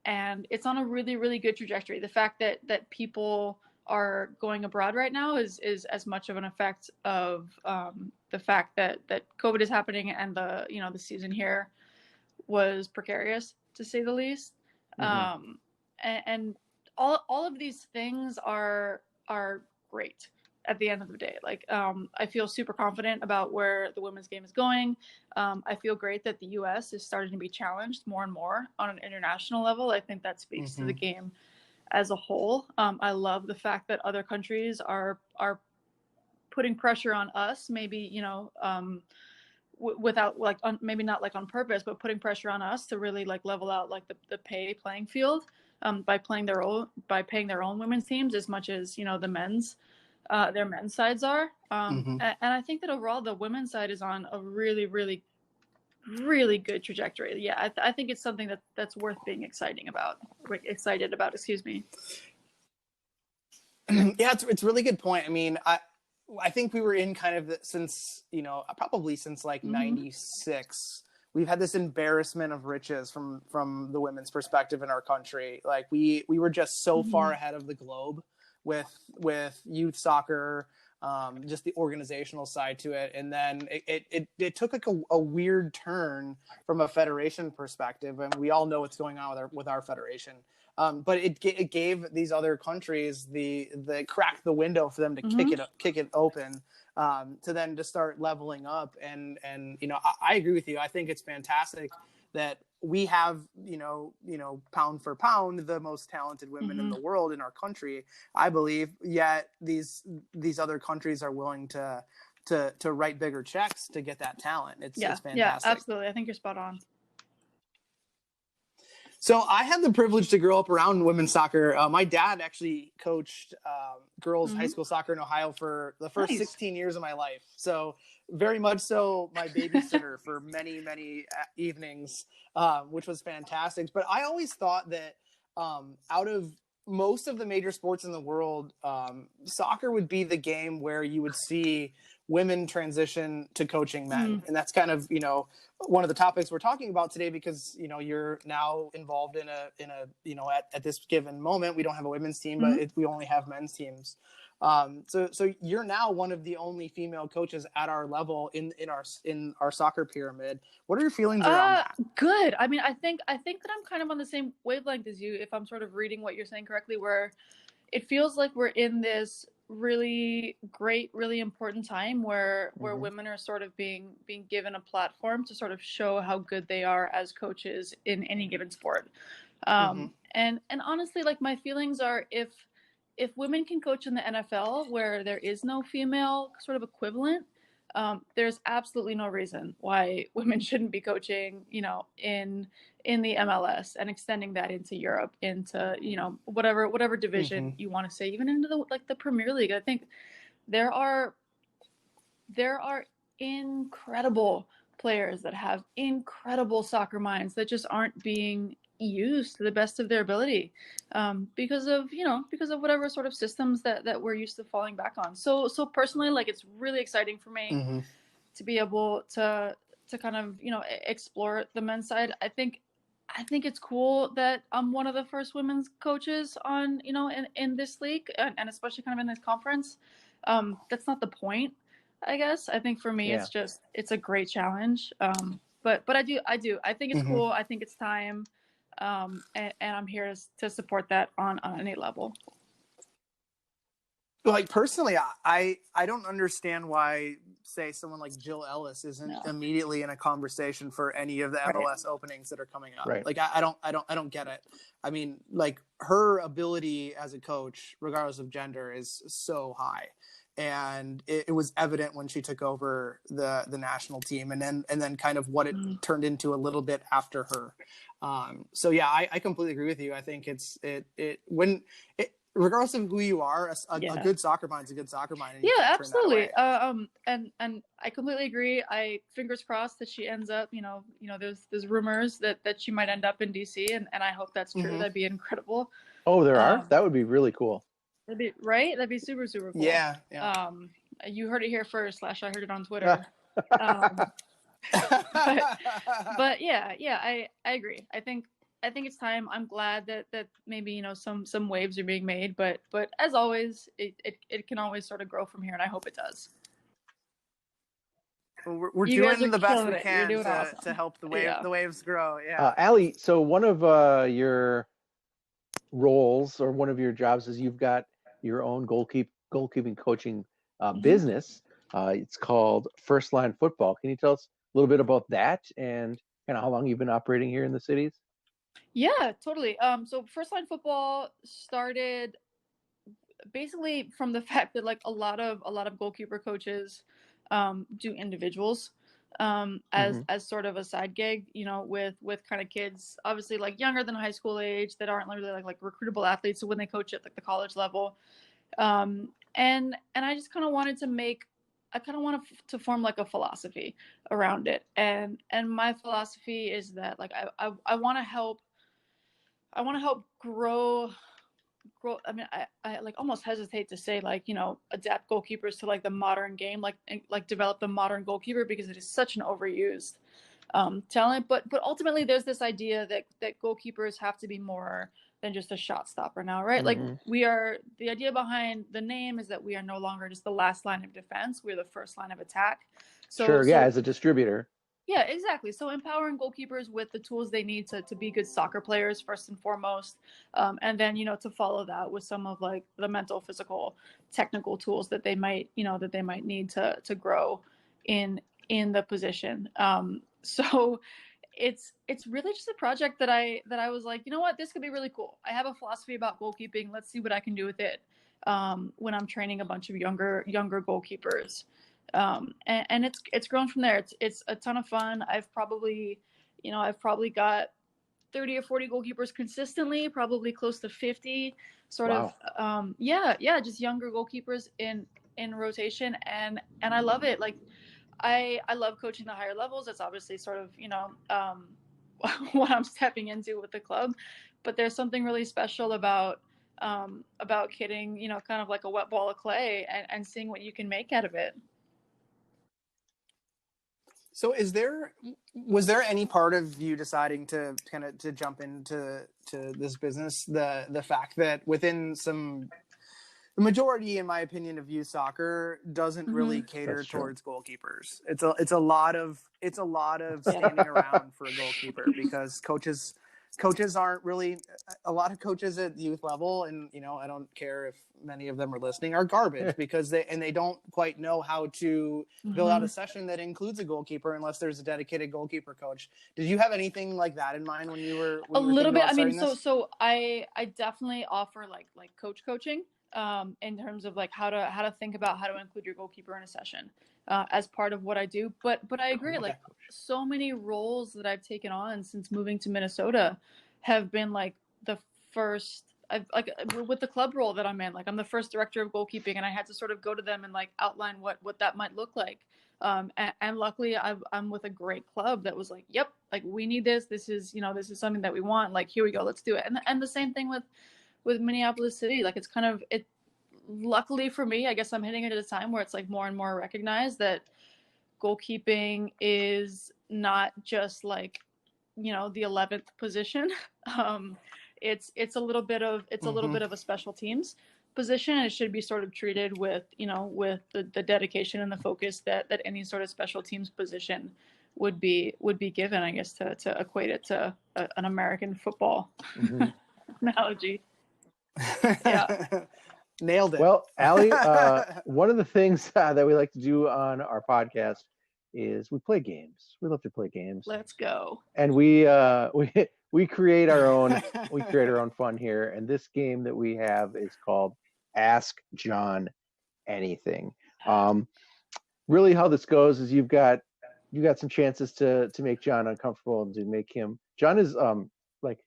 and it's on a really, really good trajectory. The fact that people are going abroad right now is as much of an effect of the fact that COVID is happening, and the season here was precarious, to say the least. And all of these things are great at the end of the day. Like I feel super confident about where the women's game is going. I feel great that the US is starting to be challenged more and more on an international level. I think that speaks to the game as a whole. I love the fact that other countries are putting pressure on us, maybe without like maybe not like on purpose, but putting pressure on us to really like level out like the playing field, by paying their own women's teams as much as the men's their men's sides are. And I think that overall the women's side is on a really, really, really good trajectory. Yeah, I think it's something that's worth being excited about. Excuse me. Yeah, it's a really good point. I mean, I think we were in kind of since probably since like '96. We've had this embarrassment of riches from the women's perspective in our country. Like we were just so far ahead of the globe with youth soccer, just the organizational side to it. And then it took like a weird turn from a federation perspective. And we all know what's going on with our federation. But it gave these other countries the cracked the window for them to kick it open, to then to start leveling up. And I agree with you. I think it's fantastic that we have, pound for pound, the most talented women in the world in our country, I believe. Yet these other countries are willing to write bigger checks to get that talent. It's fantastic. Yeah, absolutely. I think you're spot on. So I had the privilege to grow up around women's soccer. My dad actually coached girls high school soccer in Ohio for the first 16 years of my life. So very much so my babysitter for many, many evenings, which was fantastic. But I always thought that out of most of the major sports in the world, soccer would be the game where you would see women transition to coaching men. And that's kind of, one of the topics we're talking about today, because, you're now involved in a at this given moment, we don't have a women's team, but we only have men's teams. So you're now one of the only female coaches at our level in our soccer pyramid. What are your feelings around that? Good. I mean, I think that I'm kind of on the same wavelength as you, if I'm sort of reading what you're saying correctly, where it feels like we're in this really great, really important time where women are sort of being given a platform to sort of show how good they are as coaches in any given sport. And honestly, like my feelings are, if women can coach in the NFL where there is no female sort of equivalent, there's absolutely no reason why women shouldn't be coaching, in the MLS and extending that into Europe, into, whatever division you want to say, even into the Premier League. I think there are incredible players that have incredible soccer minds that just aren't being used to the best of their ability, because of whatever sort of systems that we're used to falling back on. So personally, like, it's really exciting for me to be able to kind of explore the men's side. I think it's cool that I'm one of the first women's coaches on in this league, and especially kind of in this conference. That's not the point, I guess. I think for me it's a great challenge, but I think it's cool. I think it's time. And I'm here to support that on any level. Like personally, I don't understand why, say, someone like Jill Ellis isn't immediately in a conversation for any of the MLS openings that are coming up. Right. Like I don't get it. I mean, like, her ability as a coach, regardless of gender, is so high. and it was evident when she took over the national team, and then kind of what it turned into a little bit after her. So yeah, I completely agree with you. I think regardless of who you are, a good soccer mind is a good soccer mind. And yeah, absolutely. And I completely agree. Fingers crossed that she ends up, there's rumors that she might end up in DC, and I hope that's true. Mm-hmm. That'd be incredible. Oh, there are? That would be really cool. That'd be right. That'd be super, super cool. Yeah. You heard it here first. / I heard it on Twitter. But yeah, I agree. I think it's time. I'm glad that maybe some waves are being made, but as always, it can always sort of grow from here, and I hope it does. Well, we're doing the best we can to help the waves grow. Yeah. Allie, so one of your roles or one of your jobs is you've got your own goalkeeping coaching business. It's called First Line Football. Can you tell us a little bit about that and kind of how long you've been operating here in the cities? Yeah, totally. So First Line Football started basically from the fact that like a lot of goalkeeper coaches do individuals as sort of a side gig, with kind of kids obviously like younger than high school age that aren't really like recruitable athletes. So when they coach at like the college level, and I just kind of wanted to form like a philosophy around it, and my philosophy is that like I want to help grow. I mean, I like almost hesitate to say like, adapt goalkeepers to like the modern game, like develop the modern goalkeeper, because it is such an overused talent. But ultimately there's this idea that goalkeepers have to be more than just a shot stopper now, right? Like the idea behind the name is that we are no longer just the last line of defense. We're the first line of attack. So as a distributor. Yeah, exactly. So empowering goalkeepers with the tools they need to be good soccer players first and foremost, and then to follow that with some of like the mental, physical, technical tools that they might need to grow in the position. So it's really just a project that I was like, what, this could be really cool. I have a philosophy about goalkeeping. Let's see what I can do with it when I'm training a bunch of younger goalkeepers. And it's grown from there. It's a ton of fun. I've probably got 30 or 40 goalkeepers consistently, probably close to 50 sort of, just younger goalkeepers in rotation. And I love it. Like I love coaching the higher levels. That's obviously sort of, what I'm stepping into with the club, but there's something really special about kidding, kind of like a wet ball of clay and seeing what you can make out of it. So was there any part of you deciding to jump into this business, the fact that within the majority, in my opinion, of youth soccer doesn't really cater towards goalkeepers. It's a lot of standing around for a goalkeeper because coaches aren't really, a lot of coaches at youth level, and I don't care if many of them are listening, are garbage because they don't quite know how to build out a session that includes a goalkeeper unless there's a dedicated goalkeeper coach. Did you have anything like that in mind when you were a little bit? I mean, so I definitely offer like coaching in terms of like how to think about how to include your goalkeeper in a session as part of what I do. But I agree, like so many roles that I've taken on since moving to Minnesota have been like the first, like with the club role that I'm in, like I'm the first director of goalkeeping, and I had to sort of go to them and like outline what that might look like. And luckily I'm with a great club that was like, yep, like we need this. This is something that we want. Like, here we go, let's do it. And the same thing with Minneapolis City. Like it's kind of it. Luckily for me, I guess I'm hitting it at a time where it's like more and more recognized that goalkeeping is not just like, the 11th position. It's a little bit of a special teams position, and it should be sort of treated with the dedication and the focus that any sort of special teams position would be given, I guess, to equate it to an American football analogy. Yeah. Nailed it. Well, Allie, one of the things that we like to do on our podcast is we play games. We love to play games. Let's go. And we create our own fun here. And this game that we have is called Ask John anything. Really, how this goes is you got some chances to make John uncomfortable and to make him. John is like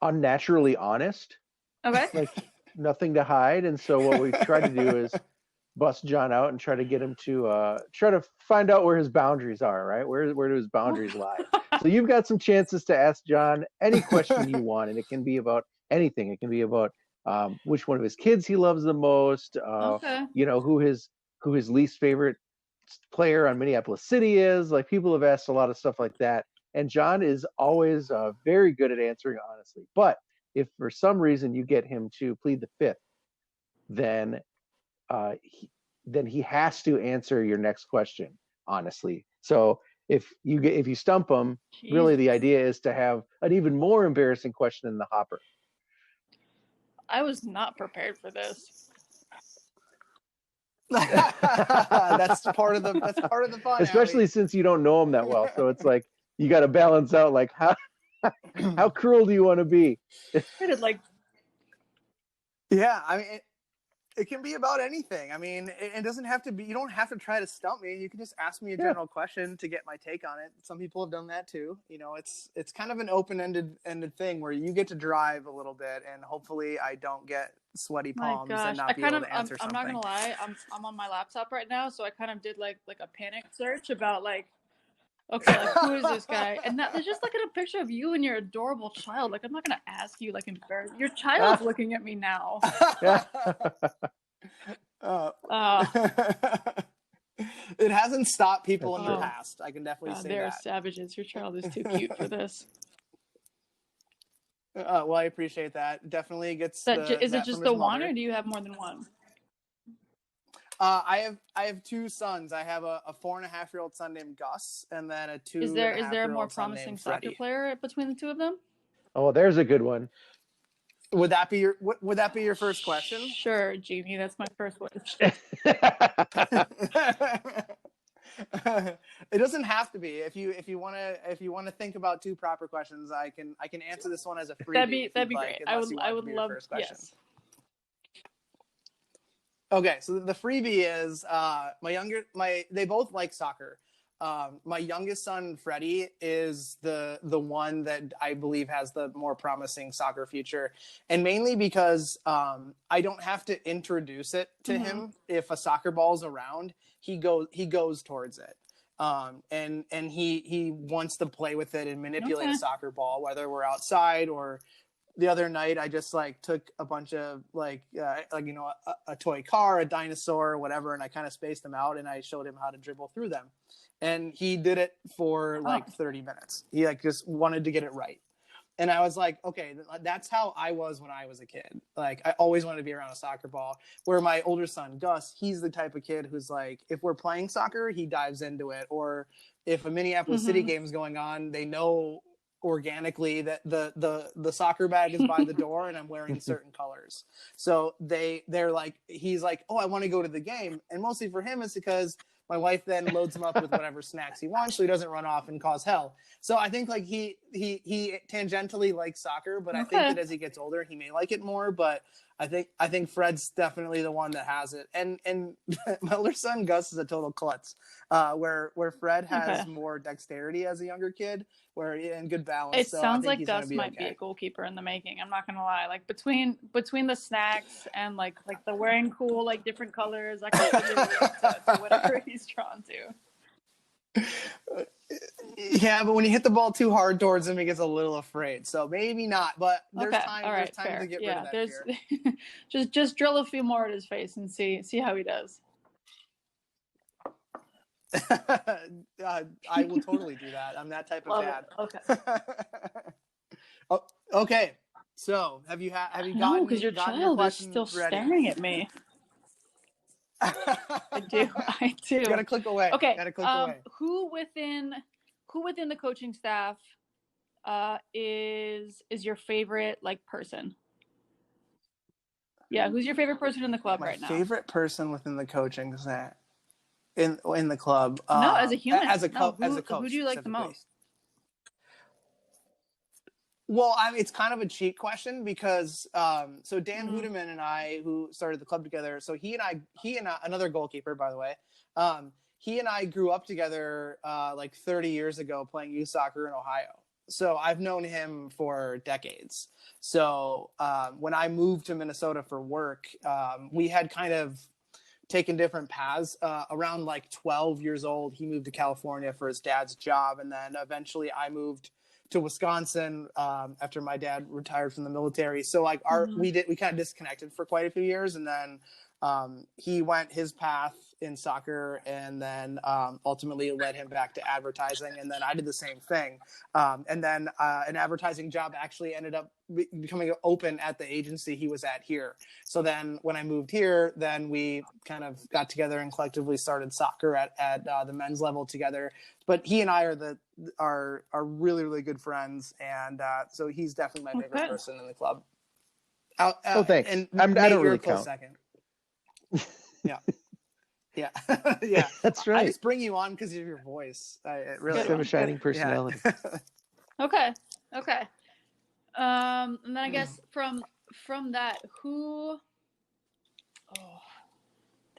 unnaturally honest, Okay. like nothing to hide, and so what we try to do is bust John out and try to get him to try to find out where his boundaries are, right? Where do his boundaries lie? So you've got some chances to ask John any question you want, and it can be about anything. It can be about which one of his kids he loves the most, Okay. who his least favorite player on Minneapolis City is. Like, people have asked a lot of stuff like that, and John is always very good at answering honestly. But if for some reason you get him to plead the fifth, then he has to answer your next question honestly. So if you stump him, really the idea is to have an even more embarrassing question in the hopper. I was not prepared for this. That's part of the fun. Especially since you don't know him that well. So it's like you got to balance out like how cruel do you want to be? Yeah, I mean, it can be about anything. I mean, it doesn't have to be. You don't have to try to stump me. You can just ask me a general question to get my take on it. Some people have done that too. It's kind of an open-ended thing where you get to drive a little bit, and hopefully, I don't get sweaty palms and not be able to answer something. I'm not gonna lie. I'm on my laptop right now, so I kind of did like a panic search about like, okay, like, who is this guy? And there's just like a picture of you and your adorable child. Like, I'm not gonna ask you like embarrassed. Your child's looking at me now. It hasn't stopped people in the past. I can definitely say they're that. Savages. Your child is too cute for this. Well, I appreciate that. Definitely gets. Is it just the one, or do you have more than one? I have two sons. I have a 4.5-year-old son named Gus, and then a 2. Is there a more promising soccer player between the two of them? Oh, there's a good one. Would that be your first question? Sure, Jamie. That's my first one. It doesn't have to be. If you want to think about two proper questions, I can answer this one as a freebie. That'd be great. I would love. Yes. Okay, so the freebie is they both like soccer. My youngest son, Freddie, is the one that I believe has the more promising soccer future, and mainly because I don't have to introduce it to him. If a soccer ball's around, he goes towards it, and he wants to play with it and manipulate a soccer ball, whether we're outside or. The other night, I just took a bunch of a toy car, a dinosaur, or whatever, and I kind of spaced them out, and I showed him how to dribble through them, and he did it for 30 minutes. He just wanted to get it right, and I was like, okay, that's how I was when I was a kid. Like, I always wanted to be around a soccer ball. Where my older son Gus, he's the type of kid who's like, if we're playing soccer, he dives into it, or if a Minneapolis City game is going on, they know organically that the soccer bag is by the door and I'm wearing certain colors. So they're like, he's like, oh, I want to go to the game. And mostly for him, it's because my wife then loads him up with whatever snacks he wants, so he doesn't run off and cause hell. So I think like he tangentially likes soccer, but I think that as he gets older, he may like it more. But I think Fred's definitely the one that has it. And my older son Gus is a total klutz, where Fred has more dexterity as a younger kid, and good balance. It sounds like Gus might be a goalkeeper in the making. I'm not gonna lie. Like between the snacks and like the wearing cool like different colors, I can really relate to whatever he's drawn to. Yeah, but when you hit the ball too hard towards him, he gets a little afraid. So maybe not, but there's time. All right, there's time to get rid of that fear. just drill a few more at his face and see how he does. I will totally do that. I'm that type of dad. Okay. Okay. So have you gotten? No, because your child is still staring at me. I do. You gotta click away. Okay. Gotta click away. Who within the coaching staff is your favorite like person? Yeah, who's your favorite person in the club right now? My favorite person within the coaching staff in the club. No, as a human. As a coach. Who do you like the most? Well, it's kind of a cheat question because so Dan Hudeman and I, who started the club together, so he and I, another goalkeeper, by the way, he and I grew up together like 30 years ago playing youth soccer in Ohio. So I've known him for decades. So when I moved to Minnesota for work, we had kind of taken different paths. Around like 12 years old, he moved to California for his dad's job, and then eventually I moved to Wisconsin after my dad retired from the military. So like we kind of disconnected for quite a few years, and then he went his path in soccer, and then ultimately it led him back to advertising, and then I did the same thing. And then an advertising job actually ended up becoming open at the agency he was at here. So then when I moved here, then we kind of got together and collectively started soccer at the men's level together. But he and I are really, really good friends, and so he's definitely my favorite person in the club. Thanks. And I Nate, don't really you're a close count. second. Yeah. Yeah. Yeah. That's right. I just bring you on because of your voice. It really have a shining personality. Yeah. Okay. And then I guess from that, who? Oh,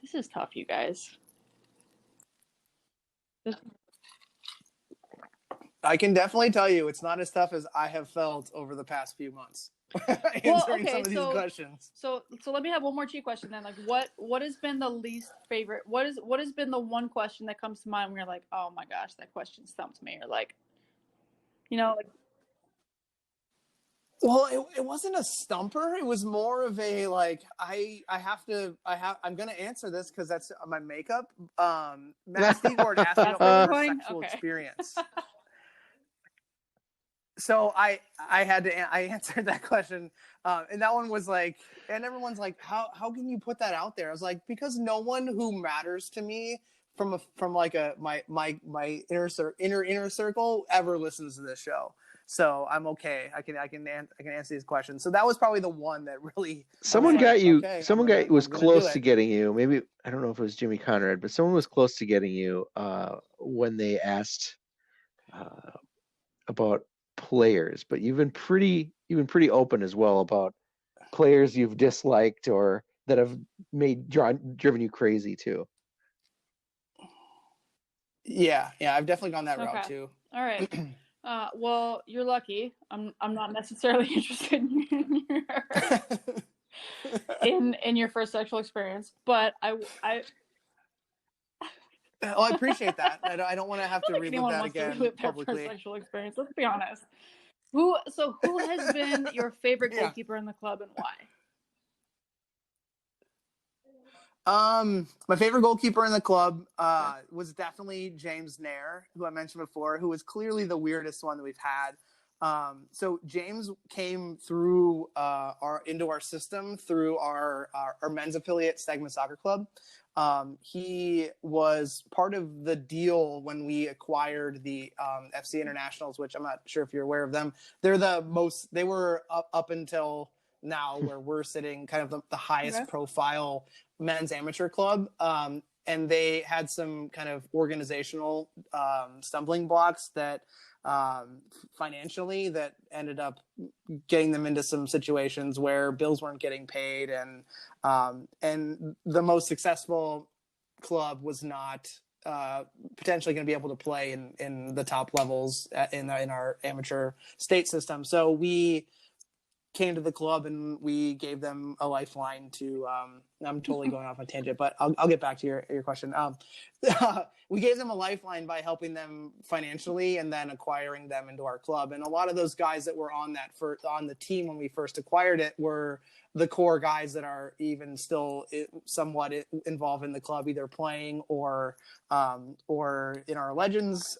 this is tough, you guys. I can definitely tell you it's not as tough as I have felt over the past few months. Answering some of these questions. So let me have one more cheat question then. Like, what has been the least favorite? What has been the one question that comes to mind where you're like, oh my gosh, that question stumped me, or like, like. Well, it wasn't a stumper. It was more of a like I'm gonna answer this because that's my makeup. Matt Stigord asked me about my sexual experience. So I answered that question, and that one was like, and everyone's like, how can you put that out there? I was like, because no one who matters to me from like my inner circle ever listens to this show. So I'm okay. I can answer these questions. So that was probably the one that really someone was close to getting you. Maybe I don't know if it was Jimmy Conrad, but someone was close to getting you when they asked about players. But you've been pretty open as well about players you've disliked or that have driven you crazy too. Yeah, I've definly gone that route too. All right. Well, you're lucky. I'm not necessarily interested in your first sexual experience, but I appreciate that. I don't want to have to relive that again publicly. Their first sexual experience. Let's be honest. Who has been your favorite goalkeeper in the club and why? My favorite goalkeeper in the club was definitely James Nair, who I mentioned before, who was clearly the weirdest one that we've had. So James came through into our system through our men's affiliate, Stegman Soccer Club. He was part of the deal when we acquired the FC Internationals, which I'm not sure if you're aware of them. They were up until now where we're sitting kind of the highest profile men's amateur club. And they had some kind of organizational stumbling blocks that financially that ended up getting them into some situations where bills weren't getting paid. And the most successful club was not potentially going to be able to play in the top levels in our amateur state system. So we came to the club and we gave them a lifeline to I'm totally going off on a tangent, but I'll get back to your question. We gave them a lifeline by helping them financially and then acquiring them into our club. And a lot of those guys that were on the team when we first acquired it were the core guys that are even still somewhat involved in the club, either playing or in our Legends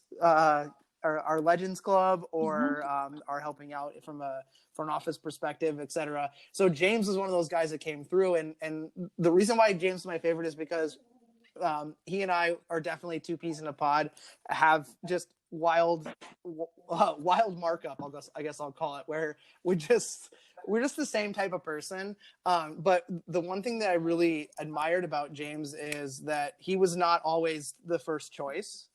our Legends Club or are helping out from a front office perspective, etc. So James was one of those guys that came through, and the reason why James is my favorite is because he and I are definitely two peas in a pod, have just wild markup, I guess I'll call it, where we're just the same type of person. But the one thing that I really admired about James is that he was not always the first choice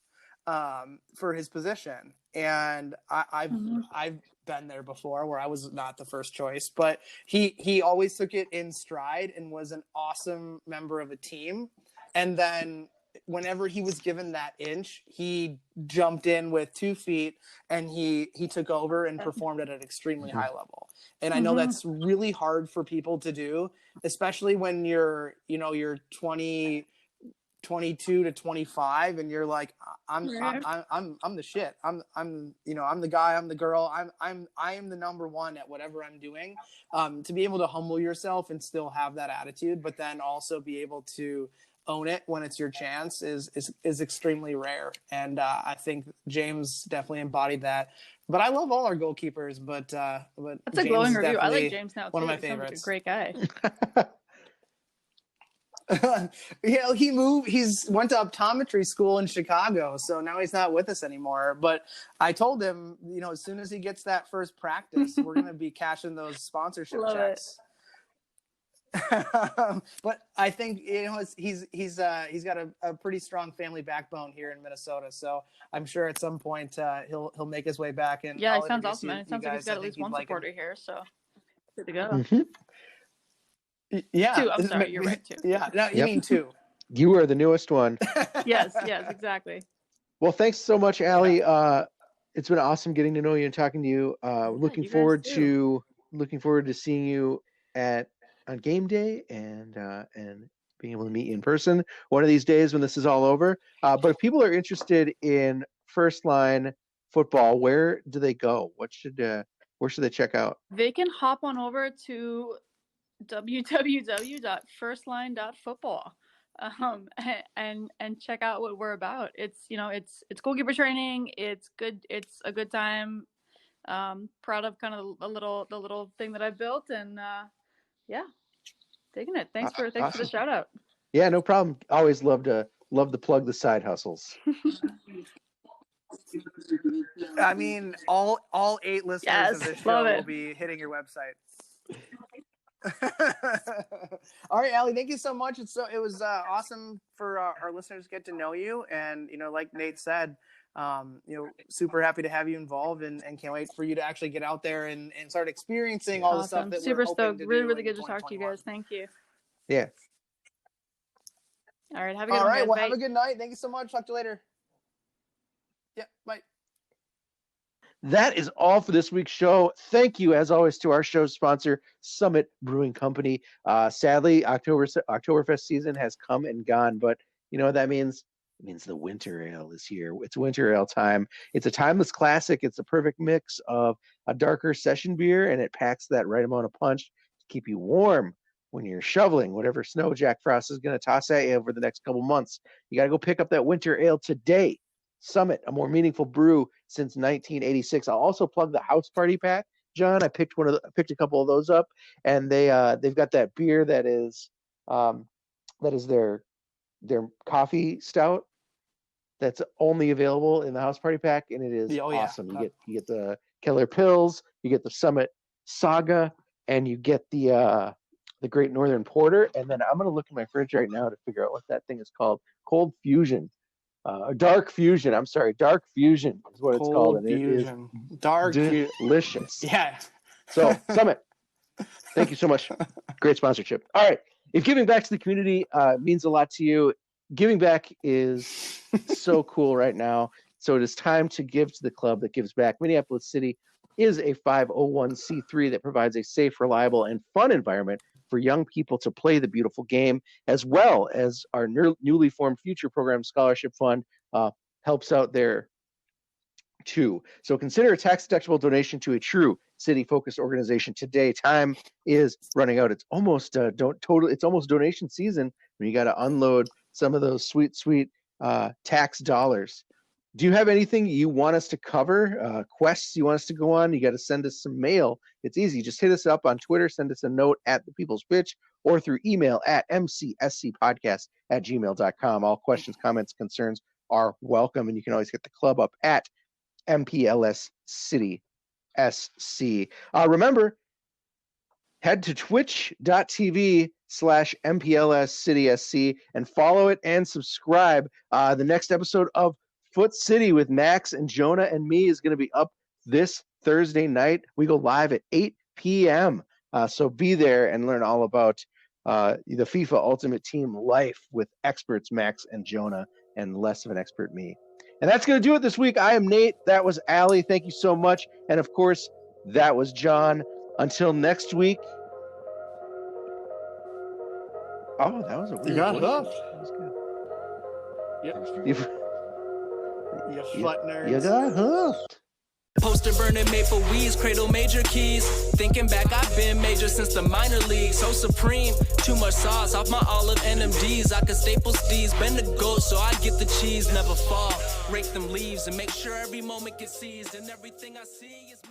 for his position. And I've been there before where I was not the first choice, but he always took it in stride and was an awesome member of a team. And then whenever he was given that inch, he jumped in with 2 feet and he took over and performed at an extremely high level. And I know that's really hard for people to do, especially when you're 22 to 25 and you're like, I'm the shit. I'm the guy, I'm the girl. I am the number one at whatever I'm doing. To be able to humble yourself and still have that attitude, but then also be able to own it when it's your chance is extremely rare. And I think James definitely embodied that. But I love all our goalkeepers, but that's James a glowing review. I like James now too. One of my He sounds like favorites. a great guy. He's went to optometry school in Chicago, so now he's not with us anymore. But I told him, as soon as he gets that first practice, we're going to be cashing those sponsorship Love checks. But I think he's got a pretty strong family backbone here in Minnesota, so I'm sure at some point he'll make his way back. And Yeah, I'll it sounds introduce awesome, man. It sounds like he's got at least one supporter here, so good to go. Yeah, 2. I'm sorry, you're right. 2. Yeah, no, you mean 2. You are the newest one. Yes, exactly. Well, thanks so much, Allie. It's been awesome getting to know you and talking to you. Looking forward to seeing you on game day and being able to meet you in person one of these days when this is all over. But if people are interested in first line football, where do they go? Where should they check out? They can hop on over to www.firstline.football and check out what we're about. It's it's goalkeeper training. It's good. It's a good time. Proud of kind of the little thing that I built, and digging it. Thanks for the shout out. Yeah, no problem. Always love to plug the side hustles. I mean, all 8 listeners of this show will be hitting your website. All right, Allie, thank you so much. It was awesome for our listeners to get to know you, and like Nate said, super happy to have you involved, and can't wait for you to actually get out there and start experiencing all the stuff that super we're hoping stoked. to Really, do really in good to talk to you guys. Thank you. Yeah. All right, have a good All one, right, guys. well, Bye. have a good night. Thank you so much. Talk to you later. Yeah, bye. That is all for this week's show. Thank you, as always, to our show's sponsor, Summit Brewing Company. Sadly, Oktoberfest season has come and gone, but you know what that means? It means the winter ale is here. It's winter ale time. It's a timeless classic. It's a perfect mix of a darker session beer, and it packs that right amount of punch to keep you warm when you're shoveling whatever snow Jack Frost is going to toss at you over the next couple months. You got to go pick up that winter ale today. Summit, a more meaningful brew since 1986. I'll also plug the House Party Pack, John. I picked a couple of those up, and they've got that beer that is their coffee stout that's only available in the House Party Pack, and it is awesome. You get the Keller Pills, you get the Summit Saga, and you get the Great Northern Porter. And then I'm gonna look in my fridge right now to figure out what that thing is called. Cold Fusion. Dark Fusion. I'm sorry, Dark Fusion is what it's called, and Fusion. It is Dark delicious. Yeah. So Summit, thank you so much. Great sponsorship. All right, if giving back to the community means a lot to you, giving back is so cool right now. So it is time to give to the club that gives back. Minneapolis City is a 501c3 that provides a safe, reliable, and fun environment for young people to play the beautiful game, as well as our newly formed Future Program Scholarship Fund helps out there too. So consider a tax-deductible donation to a true city-focused organization today. Time is running out. It's almost it's almost donation season when you got to unload some of those sweet tax dollars. Do you have anything you want us to cover? Quests you want us to go on? You got to send us some mail. It's easy. Just hit us up on Twitter, send us a note at The People's Pitch, or through email at mcscpodcast@gmail.com. All questions, comments, concerns are welcome, and you can always hit the club up at MPLS City SC. Remember, head to twitch.tv/MPLS City SC and follow it and subscribe. The next episode of Foot City with Max and Jonah and me is going to be up this Thursday night. We go live at 8 p.m. So be there and learn all about the FIFA Ultimate Team life with experts Max and Jonah and less of an expert me. And that's going to do it this week. I am Nate. That was Allie. Thank you so much. And of course, that was John. Until next week. Oh, that was a weird You got voice. hooked. That was good. You You foot nerds. you got hooked. Poster burning maple weeds, cradle major keys. Thinking back, I've been major since the minor league. So supreme, too much sauce off my olive NMDs. I could staple steez, bend the goat so I get the cheese, never fall. Rake them leaves and make sure every moment gets seized. And everything I see is